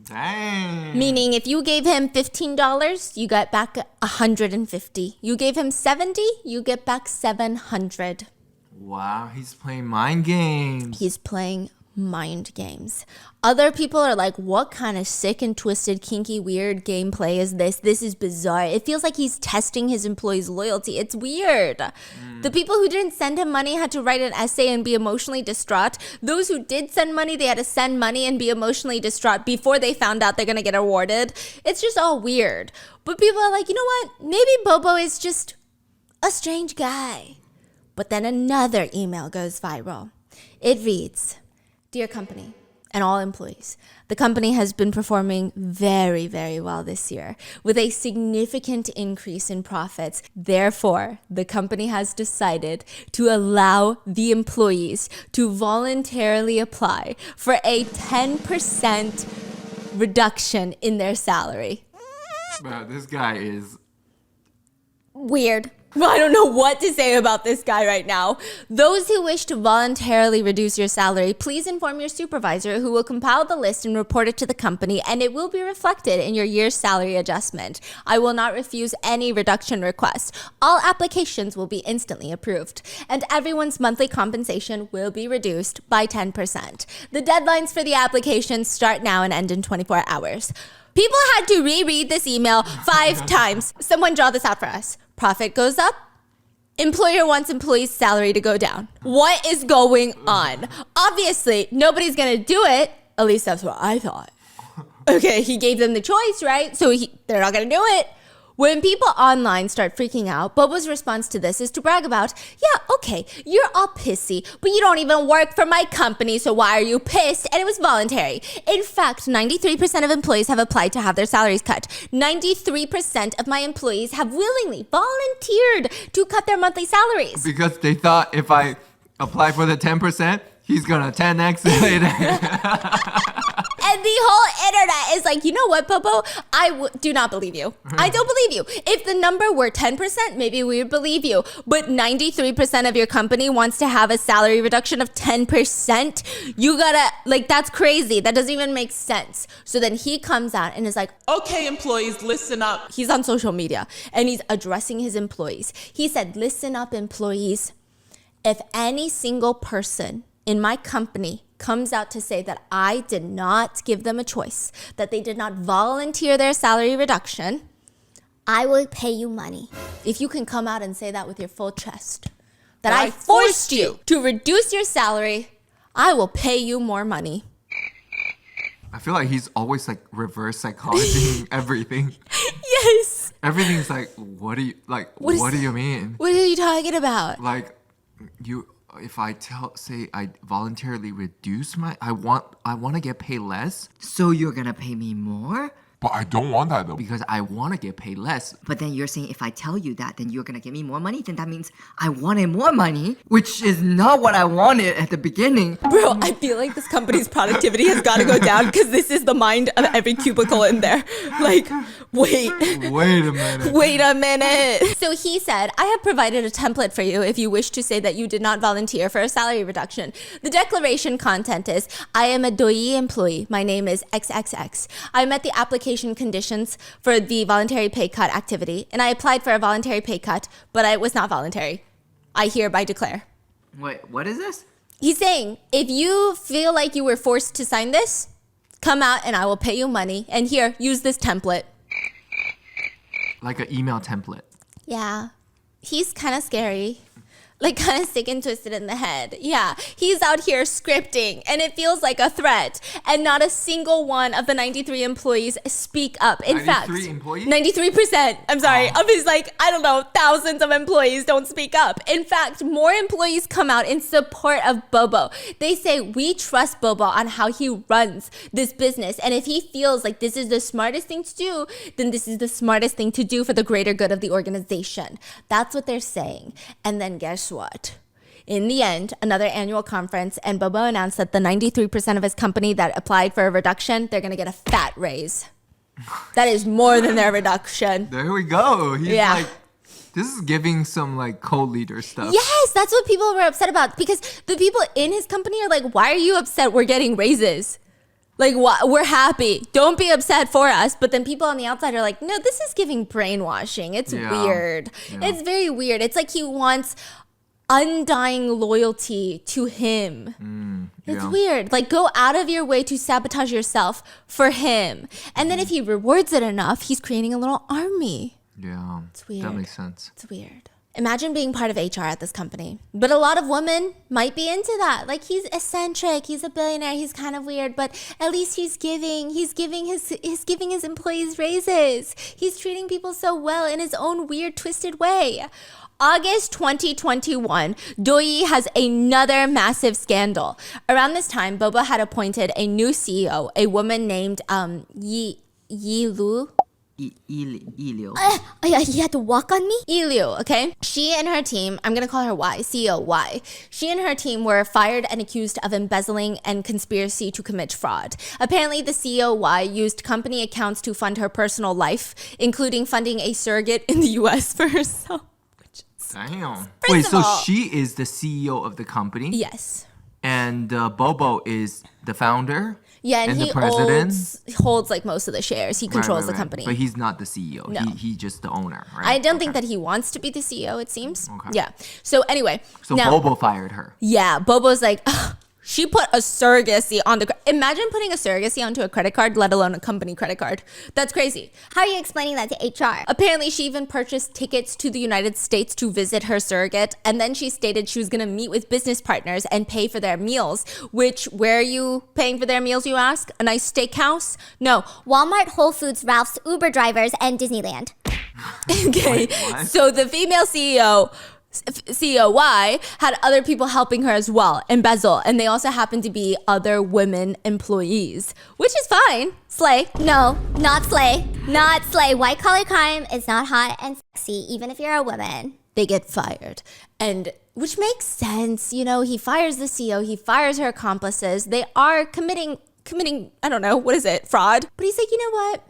Dang. Meaning if you gave him $15, you got back $150. You gave him $70, you get back $700. Wow, he's playing mind games. He's playing mind games. Other people are like, what kind of sick and twisted, kinky, weird gameplay is this? This is bizarre. It feels like he's testing his employees' loyalty. It's weird. The people who didn't send him money had to write an essay and be emotionally distraught. Those who did send money, they had to send money and be emotionally distraught before they found out they're going to get awarded. It's just all weird. But people are like, you know what? Maybe Bobo is just a strange guy. But then another email goes viral. It reads, "Dear company and all employees, the company has been performing very, very well this year with a significant increase in profits. Therefore, the company has decided to allow the employees to voluntarily apply for a 10% reduction in their salary." Bro, this guy is... Weird. I don't know what to say about this guy right now. Those who wish to voluntarily reduce your salary, please inform your supervisor who will compile the list and report it to the company, and it will be reflected in your year's salary adjustment. I will not refuse any reduction request. All applications will be instantly approved, and everyone's monthly compensation will be reduced by 10%. The deadlines for the applications start now and end in 24 hours. People had to reread this email 5 times. Someone draw this out for us. Profit goes up. Employer wants employee's salary to go down. What is going on? Obviously, nobody's going to do it. At least that's what I thought. Okay, he gave them the choice, right? So they're not going to do it. When people online start freaking out, Bobo's response to this is to brag about, yeah, okay, you're all pissy, but you don't even work for my company, so why are you pissed? And it was voluntary. In fact, 93% of employees have applied to have their salaries cut. 93% of my employees have willingly volunteered to cut their monthly salaries. Because they thought if I apply for the 10%, he's gonna 10x it later. And the whole internet is like, you know what, Bobo? Do not believe you. I don't believe you. If the number were 10%, maybe we would believe you. But 93% of your company wants to have a salary reduction of 10%. You gotta, like, that's crazy. That doesn't even make sense. So then he comes out and is like, Okay, employees, listen up. he's on social media and he's addressing his employees. He said, listen up, employees. If any single person in my company comes out to say that I did not give them a choice, that they did not volunteer their salary reduction, I will pay you money. if you can come out and say that with your full chest, that I forced you to reduce your salary, I will pay you more money. I feel like he's always like reverse psychology everything. Yes. Everything's like, what do you mean? What are you talking about? Like, if I say I voluntarily reduce I want to get paid less. So you're gonna pay me more? But I don't want that though. Because I want to get paid less. But then you're saying if I tell you that, then you're gonna give me more money. Then that means I wanted more money, which is not what I wanted at the beginning. Bro, I feel like this company's productivity has got to go down because this is the mind of every cubicle in there. Like, wait. Wait a minute. Wait a minute. So he said, I have provided a template for you if you wish to say that you did not volunteer for a salary reduction. The declaration content is, I am a Douyi employee. My name is XXX. I met the application conditions for the voluntary pay cut activity, and I applied for a voluntary pay cut, but it was not voluntary. I hereby declare. Wait, what is this? He's saying, if you feel like you were forced to sign this, come out and I will pay you money. And here, use this template. Like an email template. Yeah, he's kind of scary. Like kind of sick and twisted in the head. Yeah, he's out here scripting and it feels like a threat. And not a single one of the 93 employees speak up. In 93 fact, employees? 93%, I'm sorry, of his thousands of employees don't speak up. In fact, more employees come out in support of Bobo. They say, we trust Bobo on how he runs this business. And if he feels like this is the smartest thing to do, then this is the smartest thing to do for the greater good of the organization. That's what they're saying. And then guess what? In the end, another annual conference, and Bobo announced that the 93% of his company that applied for a reduction, they're going to get a fat raise. That is more than their reduction. There we go. He's Yeah. like, this is giving some like co-leader stuff. Yes, that's what people were upset about, because the people in his company are like, why are you upset we're getting raises? Like, we're happy. Don't be upset for us. But then people on the outside are like, no, this is giving brainwashing. It's weird. Yeah. It's very weird. It's like he wants undying loyalty to him. It's weird. Like, go out of your way to sabotage yourself for him. And then if he rewards it enough, he's creating a little army. Yeah. It's weird. That makes sense. It's weird. Imagine being part of HR at this company. But a lot of women might be into that. Like, he's eccentric, he's a billionaire, he's kind of weird, but at least he's giving his employees raises. He's treating people so well in his own weird, twisted way. August 2021, Douyi has another massive scandal. Around this time, Bobo had appointed a new CEO, a woman named Yi Lu. Ilio. You had to walk on me? Iliu, okay? She and her team, I'm going to call her Y, CEO Y. She and her team were fired and accused of embezzling and conspiracy to commit fraud. Apparently, the CEO Y used company accounts to fund her personal life, including funding a surrogate in the US for herself. Damn. First Wait, of so all- she is the CEO of the company? Yes. And Bobo is the founder? Yeah, and the he president? holds like most of the shares. He controls the Right. company. But he's not the CEO. No. He's just the owner, right? I don't think that he wants to be the CEO, it seems. Okay. Yeah. So anyway. So now, Bobo fired her. Yeah, Bobo's like, ugh, she put a surrogacy on the... Imagine putting a surrogacy onto a credit card, let alone a company credit card. That's crazy. How are you explaining that to HR? Apparently, she even purchased tickets to the United States to visit her surrogate. And then she stated she was going to meet with business partners and pay for their meals. Which, where are you paying for their meals, you ask? A nice steakhouse? No. Walmart, Whole Foods, Ralph's, Uber drivers, and Disneyland. Okay. what? So the female CEO Y had other people helping her as well, embezzle, and they also happened to be other women employees, which is fine. Slay. No, not slay. Not slay. White collar crime is not hot and sexy, even if you're a woman. They get fired, and which makes sense. You know, he fires the CEO, he fires her accomplices. They are committing, I don't know, what is it, fraud? But he's like, you know what?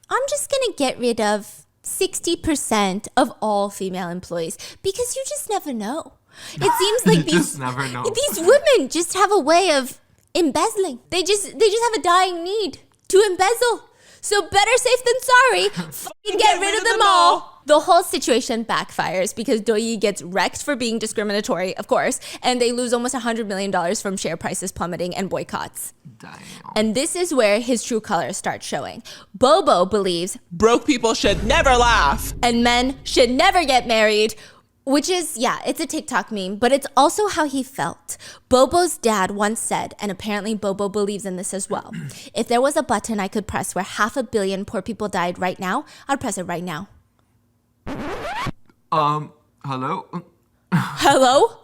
I'm just gonna get rid of 60% of all female employees, because you just never know. It seems like You just never know. these women just have a way of embezzling. They just have a dying need to embezzle. So better safe than sorry. Fucking get rid of them all. The whole situation backfires because Douyi gets wrecked for being discriminatory, of course, and they lose almost $100 million from share prices plummeting and boycotts. Damn. And this is where his true colors start showing. Bobo believes Broke people should never laugh. and men should never get married, which is, yeah, it's a TikTok meme, but it's also how he felt. Bobo's dad once said, and apparently Bobo believes in this as well, if there was a button I could press where 500 million poor people died right now, I'd press it right now. Hello? Hello?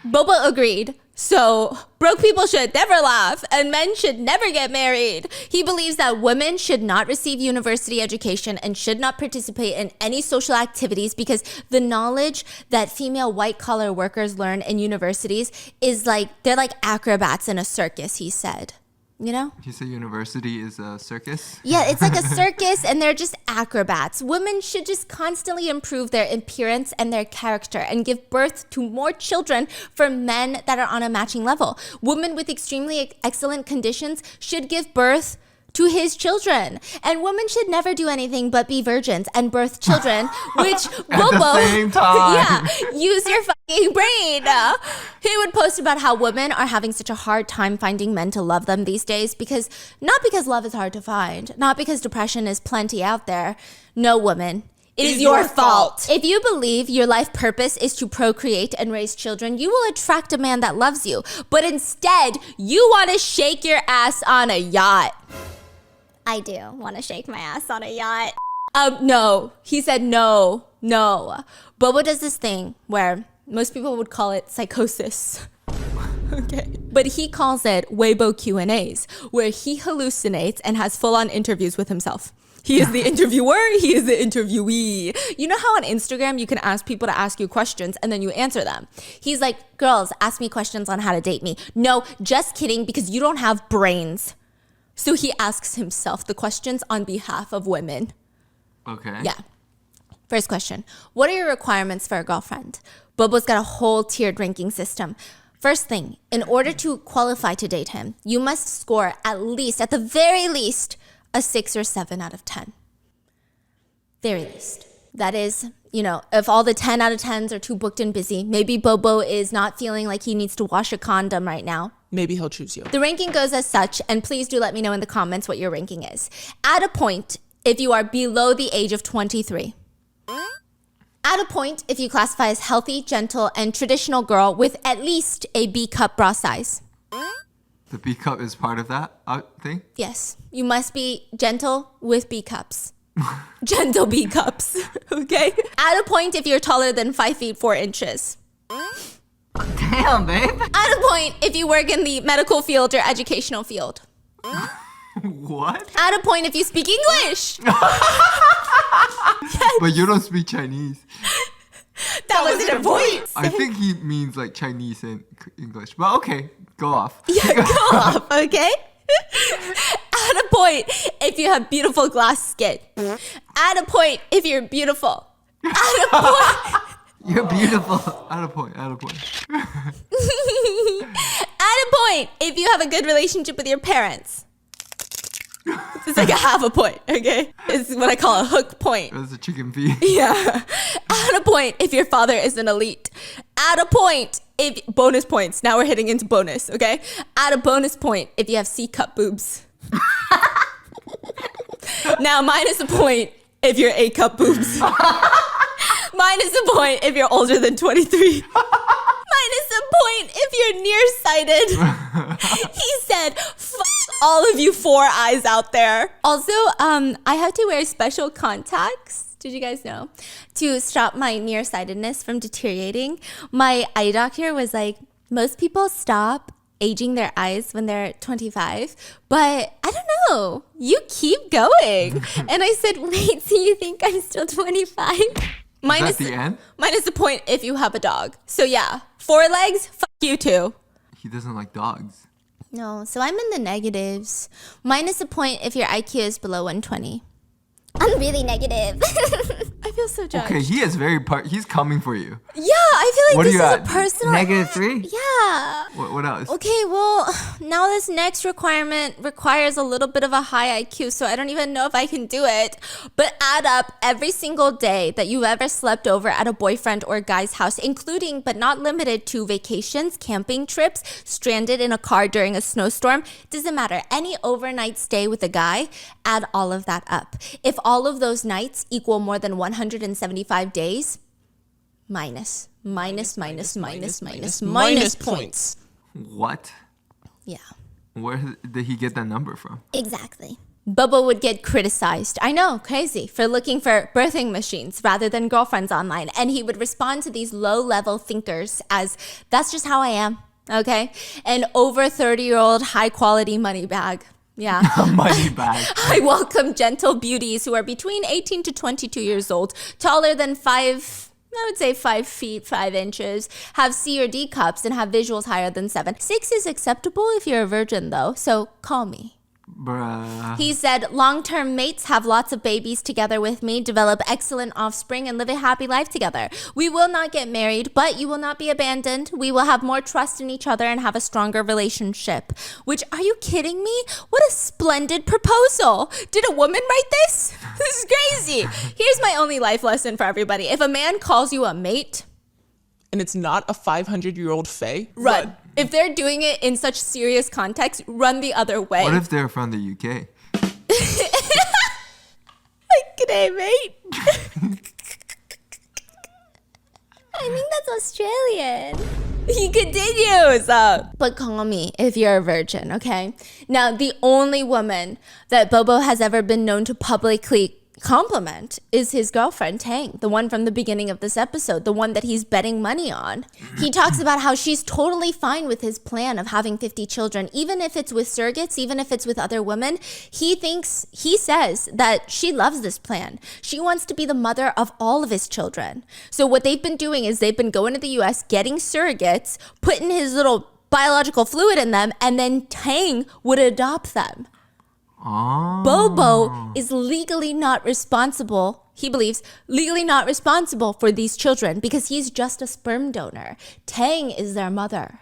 Bobo agreed. So, broke people should never laugh and men should never get married. He believes that women should not receive university education and should not participate in any social activities because the knowledge that female white-collar workers learn in universities is they're like acrobats in a circus, he said. You know? You say university is a circus? Yeah, it's like a circus and they're just acrobats. Women should just constantly improve their appearance and their character and give birth to more children for men that are on a matching level. Women with extremely excellent conditions should give birth to his children. And women should never do anything but be virgins and birth children, which At the same time. Yeah, use your fucking brain. He would post about how women are having such a hard time finding men to love them these days not because love is hard to find, not because depression is plenty out there. No, woman. It is your fault. If you believe your life purpose is to procreate and raise children, you will attract a man that loves you. But instead, you want to shake your ass on a yacht. I do want to shake my ass on a yacht. No. He said no. Bobo does this thing where most people would call it psychosis. Okay. But he calls it Weibo Q&As, where he hallucinates and has full-on interviews with himself. He is the interviewer, he is the interviewee. You know how on Instagram you can ask people to ask you questions and then you answer them? He's like, girls, ask me questions on how to date me. No, just kidding, because you don't have brains. So he asks himself the questions on behalf of women. Okay. Yeah. First question. What are your requirements for a girlfriend? Bobo's got a whole tiered ranking system. First thing, in order to qualify to date him, you must score at the very least, a 6 or 7 out of 10. Very least. That is, if all the 10 out of 10s are too booked and busy, maybe Bobo is not feeling like he needs to wash a condom right now. Maybe he'll choose you. The ranking goes as such, and please do let me know in the comments what your ranking is. Add a point if you are below the age of 23. Add a point if you classify as healthy, gentle, and traditional girl with at least a B cup bra size. The B cup is part of that thing? Yes, you must be gentle with B cups. Gentle B cups, okay? Add a point if you're taller than 5 feet 4 inches. Damn, babe. Add a point if you work in the medical field or educational field. What? Add a point if you speak English. But you don't speak Chinese. That wasn't a point. I think he means like Chinese and English. But okay, go off. Yeah, go off, okay? Add a point if you have beautiful glass skin. Add a point if you're beautiful. Add a point. You're beautiful. Add a point. Add a point if you have a good relationship with your parents. It's like a half a point, okay? It's what I call a hook point. That's a chicken feed. Yeah. Add a point if your father is an elite. Add a point if bonus points. Now we're hitting into bonus, okay? Add a bonus point if you have C cup boobs. Now minus a point if you're A cup boobs. Minus a point if you're older than 23. Minus a point if you're nearsighted. He said, fuck all of you 4 eyes out there. Also, I have to wear special contacts. Did you guys know? To stop my nearsightedness from deteriorating. My eye doctor was like, most people stop aging their eyes when they're 25, but I don't know. You keep going. And I said, wait, so you think I'm still 25? Is that the end? Minus a point if you have a dog. So yeah, 4 legs, fuck you too. He doesn't like dogs. No, so I'm in the negatives. Minus a point if your IQ is below 120. I'm really negative. I feel so judged. Okay, he is he's coming for you. Yeah, I feel like What are this you is at? a personal... -3? Yeah. What else? Okay, well, now this next requirement requires a little bit of a high IQ, so I don't even know if I can do it. But add up every single day that you ever slept over at a boyfriend or guy's house, including but not limited to vacations, camping trips, stranded in a car during a snowstorm. Doesn't matter. Any overnight stay with a guy, add all of that up. If all of those nights equal more than 175 days, minus points. What? Yeah. Where did he get that number from? Exactly. Bubba would get criticized. I know, crazy, for looking for birthing machines rather than girlfriends online. And he would respond to these low-level thinkers as, that's just how I am. Okay. An over 30-year-old high quality money bag. Yeah. Money bag. I welcome gentle beauties who are between 18 to 22 years old, taller than 5 feet, 5 inches, have C or D cups, and have visuals higher than 7. 6 is acceptable if you're a virgin, though, so call me. Bruh. He said, long-term mates have lots of babies together with me, develop excellent offspring, and live a happy life together. We will not get married, but you will not be abandoned. We will have more trust in each other and have a stronger relationship. Which, are you kidding me? What a splendid proposal. Did a woman write this? This is crazy. Here's my only life lesson for everybody. If a man calls you a mate, And it's not a 500-year-old fae. run. If they're doing it in such serious context, run the other way. What if they're from the UK? Like, g'day, mate. I think that's Australian. He continues. But call me if you're a virgin, okay? Now, the only woman that Bobo has ever been known to publicly compliment is his girlfriend, Tang, the one from the beginning of this episode, the one that he's betting money on. He talks about how she's totally fine with his plan of having 50 children, even if it's with surrogates, even if it's with other women. He says that she loves this plan. She wants to be the mother of all of his children. So what they've been doing is they've been going to the US, getting surrogates, putting his little biological fluid in them, and then Tang would adopt them. Oh. Bobo is legally not responsible, he believes, legally not responsible for these children because he's just a sperm donor. Tang is their mother.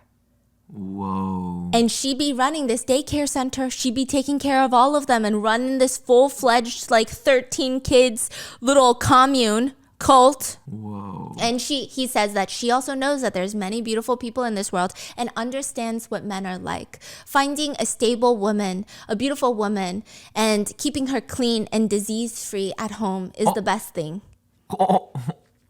Whoa. And she be running this daycare center. She be taking care of all of them and running this full-fledged, like 13 kids little commune cult. Whoa. And he says that she also knows that there's many beautiful people in this world and understands what men are like. Finding a stable woman, a beautiful woman, and keeping her clean and disease-free at home is the best thing. Oh,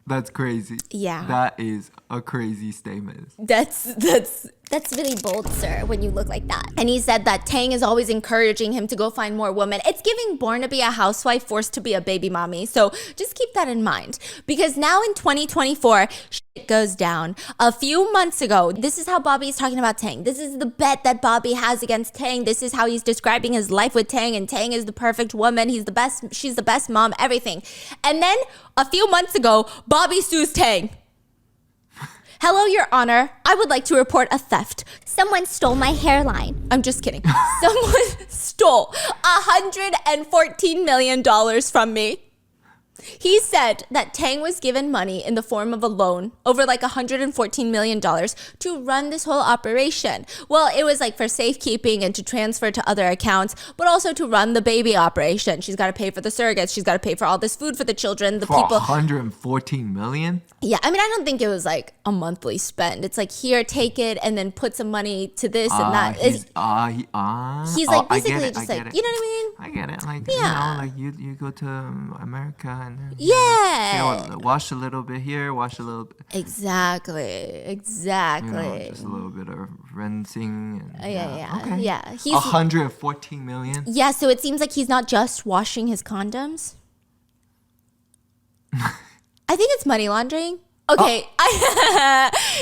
that's crazy. Yeah. That is a crazy statement. That's really bold, sir, when you look like that. And he said that Tang is always encouraging him to go find more women. It's giving born to be a housewife, forced to be a baby mommy. So just keep that in mind. Because now in 2024, shit goes down. A few months ago, this is how Bobby is talking about Tang. This is the bet that Bobby has against Tang. This is how he's describing his life with Tang. And Tang is the perfect woman. He's the best. She's the best mom, everything. And then a few months ago, Bobby sues Tang. Hello, Your Honor. I would like to report a theft. Someone stole my hairline. I'm just kidding. Someone stole $114 million from me. He said that Tang was given money in the form of a loan, over like $114 million, to run this whole operation. Well, it was like for safekeeping and to transfer to other accounts, but also to run the baby operation. She's got to pay for the surrogates. She's got to pay for all this food for the children, the For people. 114 million? Yeah, I mean, I don't think it was like a monthly spend. It's like, here, take it, and then put some money to this and that. He's like basically just like, you know what I mean? I get it. Like, Yeah. you know, like you go to America and then Yeah. wash a little bit here, wash a little bit. Exactly. You know, just a Oh, little bit of rinsing. And, Yeah. Okay. Yeah. He's 114 million? yeah, so it seems like he's not just washing his condoms. I think it's money laundering. Okay,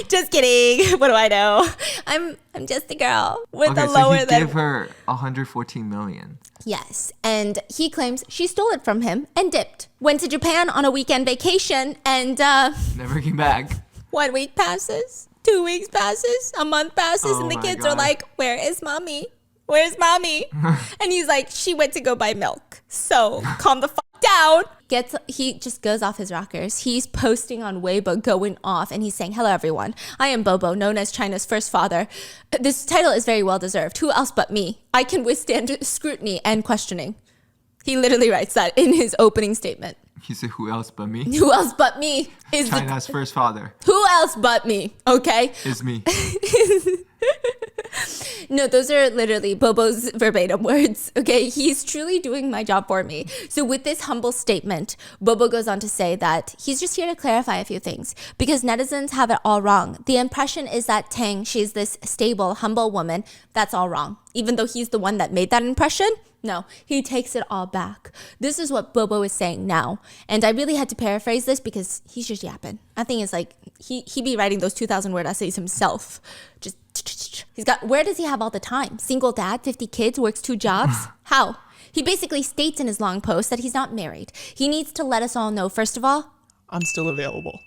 just kidding. What do I know? I'm just a girl with Okay, a so lower he than. gave her 114 million. Yes, and he claims she stole it from him and dipped. Went to Japan on a weekend vacation, and Never came back. 1 week passes, 2 weeks passes, a month passes, Oh and the my kids are God. like, "Where is mommy? Where's mommy?" And he's like, "She went to go buy milk. So calm the fuck down." He just goes off his rockers. He's posting on Weibo, going off, and he's saying, "Hello, everyone. I am Bobo, known as China's first father. This title is very well deserved. Who else but me? I can withstand scrutiny and questioning." He literally writes that in his opening statement. He said, who else but me? Who else but me is China's first father who else but me? Okay. is me. No, those are literally Bobo's verbatim words. Okay, he's truly doing my job for me. So with this humble statement, Bobo goes on to say that he's just here to clarify a few things because netizens have it all wrong. The impression is that Tang, she's this stable, humble woman. That's all wrong. Even though he's the one that made that impression, no, he takes it all back. This is what Bobo is saying now. And I really had to paraphrase this because he's just yapping. I think it's like he be writing those 2,000 word essays himself. Just rich. Where does he have all the time? Single dad, 50 kids, works 2 jobs? How? He basically states in his long post that he's not married. He needs to let us all know, first of all, I'm still available.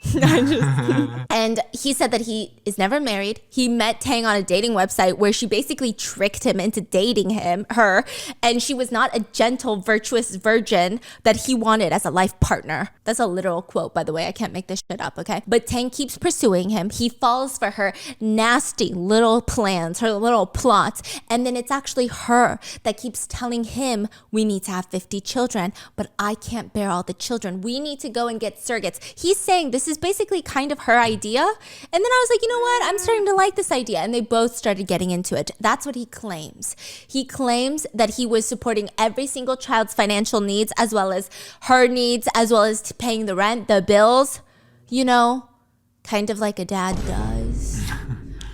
and he said that he is never married. He met Tang on a dating website where she basically tricked him into dating her. And she was not a gentle, virtuous virgin that he wanted as a life partner. That's a literal quote, by the way. I can't make this shit up, okay? But Tang keeps pursuing him. He falls for her nasty little plans, her little plots. And then it's actually her that keeps telling him, we need to have 50 children, but I can't bear all the children. We need to go and get surrogates. He's saying this is basically kind of her idea. And then I was like, you know what? I'm starting to like this idea. And they both started getting into it. That's what he claims. He claims that he was supporting every single child's financial needs, as well as her needs, as well as paying the rent, the bills, you know, kind of like a dad does.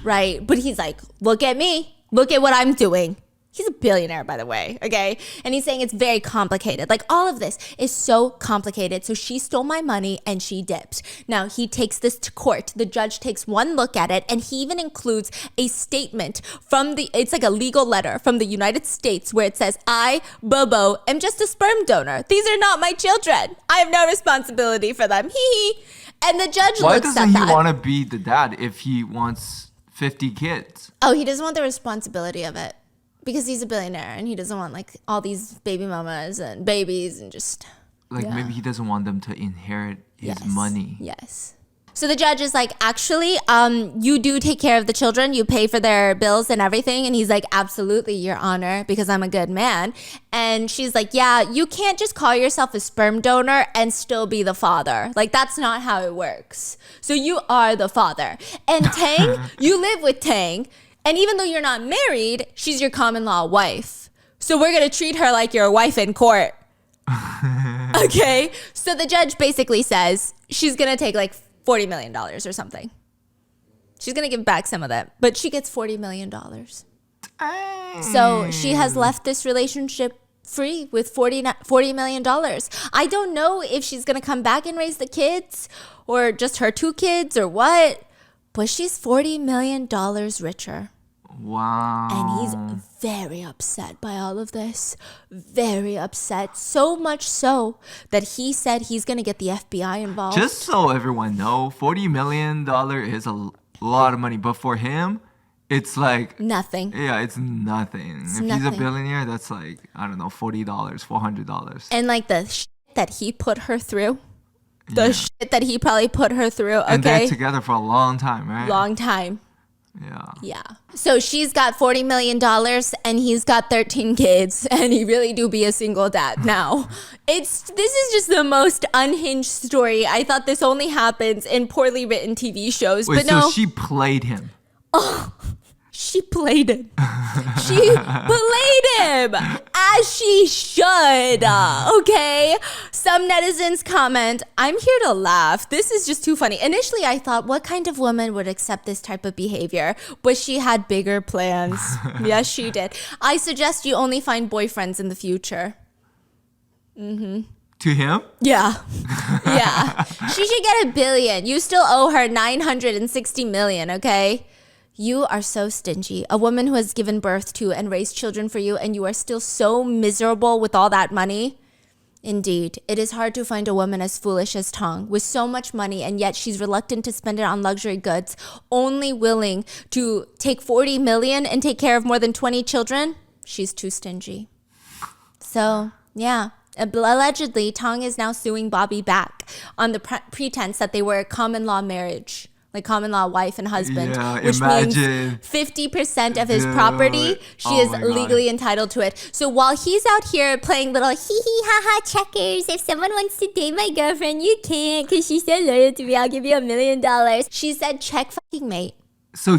Right? But he's like, look at me. Look at what I'm doing. He's a billionaire, by the way, okay? And he's saying it's very complicated. Like, all of this is so complicated. So she stole my money and she dipped. Now, he takes this to court. The judge takes one look at it, and he even includes a statement from it's like a legal letter from the United States where it says, I, Bobo, am just a sperm donor. These are not my children. I have no responsibility for them. Hee hee. And the judge Why looks at doesn't he that. want to be the dad if he wants 50 kids? Oh, he doesn't want the responsibility of it. Because he's a billionaire and he doesn't want like all these baby mamas and babies and just... Like maybe he doesn't want them to inherit his money. Yes. So the judge is like, actually, you do take care of the children. You pay for their bills and everything. And he's like, absolutely, Your Honor, because I'm a good man. And she's like, yeah, you can't just call yourself a sperm donor and still be the father. Like, that's not how it works. So you are the father. And Tang, you live with Tang. And even though you're not married, she's your common law wife. So we're going to treat her like your wife in court. Okay? So the judge basically says she's going to take like $40 million or something. She's going to give back some of that. But she gets $40 million. So she has left this relationship free with $40 million. I don't know if she's going to come back and raise the kids or just her 2 kids or what. But she's $40 million richer. Wow. And he's very upset by all of this. Very upset. So much so that he said he's going to get the FBI involved. Just so everyone know, $40 million is a lot of money. But for him, it's like... nothing. Yeah, it's nothing. If he's a billionaire, that's like, I don't know, $40, $400. And like the shit that he put her through. The shit that he probably put her through, okay? And they're together for a long time, right? Long time. Yeah. Yeah. So she's got $40 million and he's got 13 kids and he really do be a single dad now. This is just the most unhinged story. I thought this only happens in poorly written TV shows, Wait, but no. so she played him. She played him. She played him as she should. Okay. Some netizens comment, I'm here to laugh. This is just too funny. Initially, I thought, what kind of woman would accept this type of behavior? But she had bigger plans. Yes, she did. I suggest you only find boyfriends in the future. To him? Yeah. Yeah. She should get $1 billion. You still owe her $960 million, okay? You are so stingy. A woman who has given birth to and raised children for you, and you are still so miserable with all that money. Indeed, it is hard to find a woman as foolish as Tong, with so much money, and yet she's reluctant to spend it on luxury goods, only willing to take $40 million and take care of more than 20 children. She's too stingy. So, yeah. Allegedly, Tong is now suing Bobby back on the pretense that they were a common law marriage. Like common law wife and husband, which means 50% of his property, she is legally entitled to it. So while he's out here playing little hee hee ha ha checkers, if someone wants to date my girlfriend, you can't because she's so loyal to me. I'll give you $1 million. She said, check fucking mate. So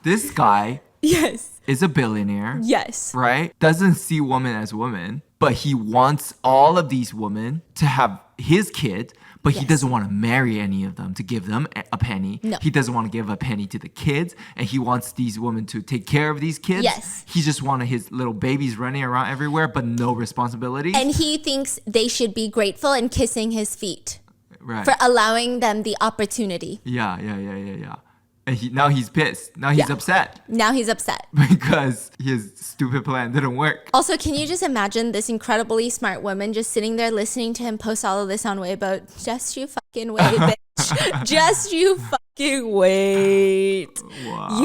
this guy Yes. is a billionaire. Yes. Right? Doesn't see women as women, but he wants all of these women to have his kid. But he doesn't want to marry any of them to give them a penny. No. He doesn't want to give a penny to the kids. And he wants these women to take care of these kids. Yes. He just wanted his little babies running around everywhere, but no responsibility. And he thinks they should be grateful and kissing his feet right. for allowing them the opportunity. Yeah. And now he's pissed. Now he's upset Now he's upset. because his stupid plan didn't work. Also, can you just imagine this incredibly smart woman just sitting there listening to him post all of this on Weibo? Just you fucking wait, bitch. Just you fucking wait. Wow.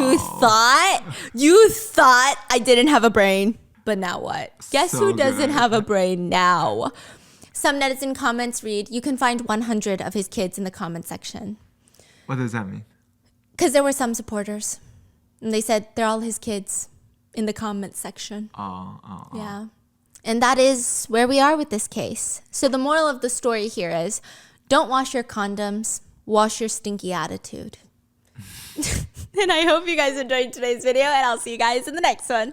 You thought I didn't have a brain, but now what? Guess So who doesn't good. have a brain now? Some netizen comments read, you can find 100 of his kids in the comment section. What does that mean? Because there were some supporters. And they said they're all his kids in the comment section. Oh. Yeah. And that is where we are with this case. So the moral of the story here is, don't wash your condoms, wash your stinky attitude. And I hope you guys enjoyed today's video, and I'll see you guys in the next one.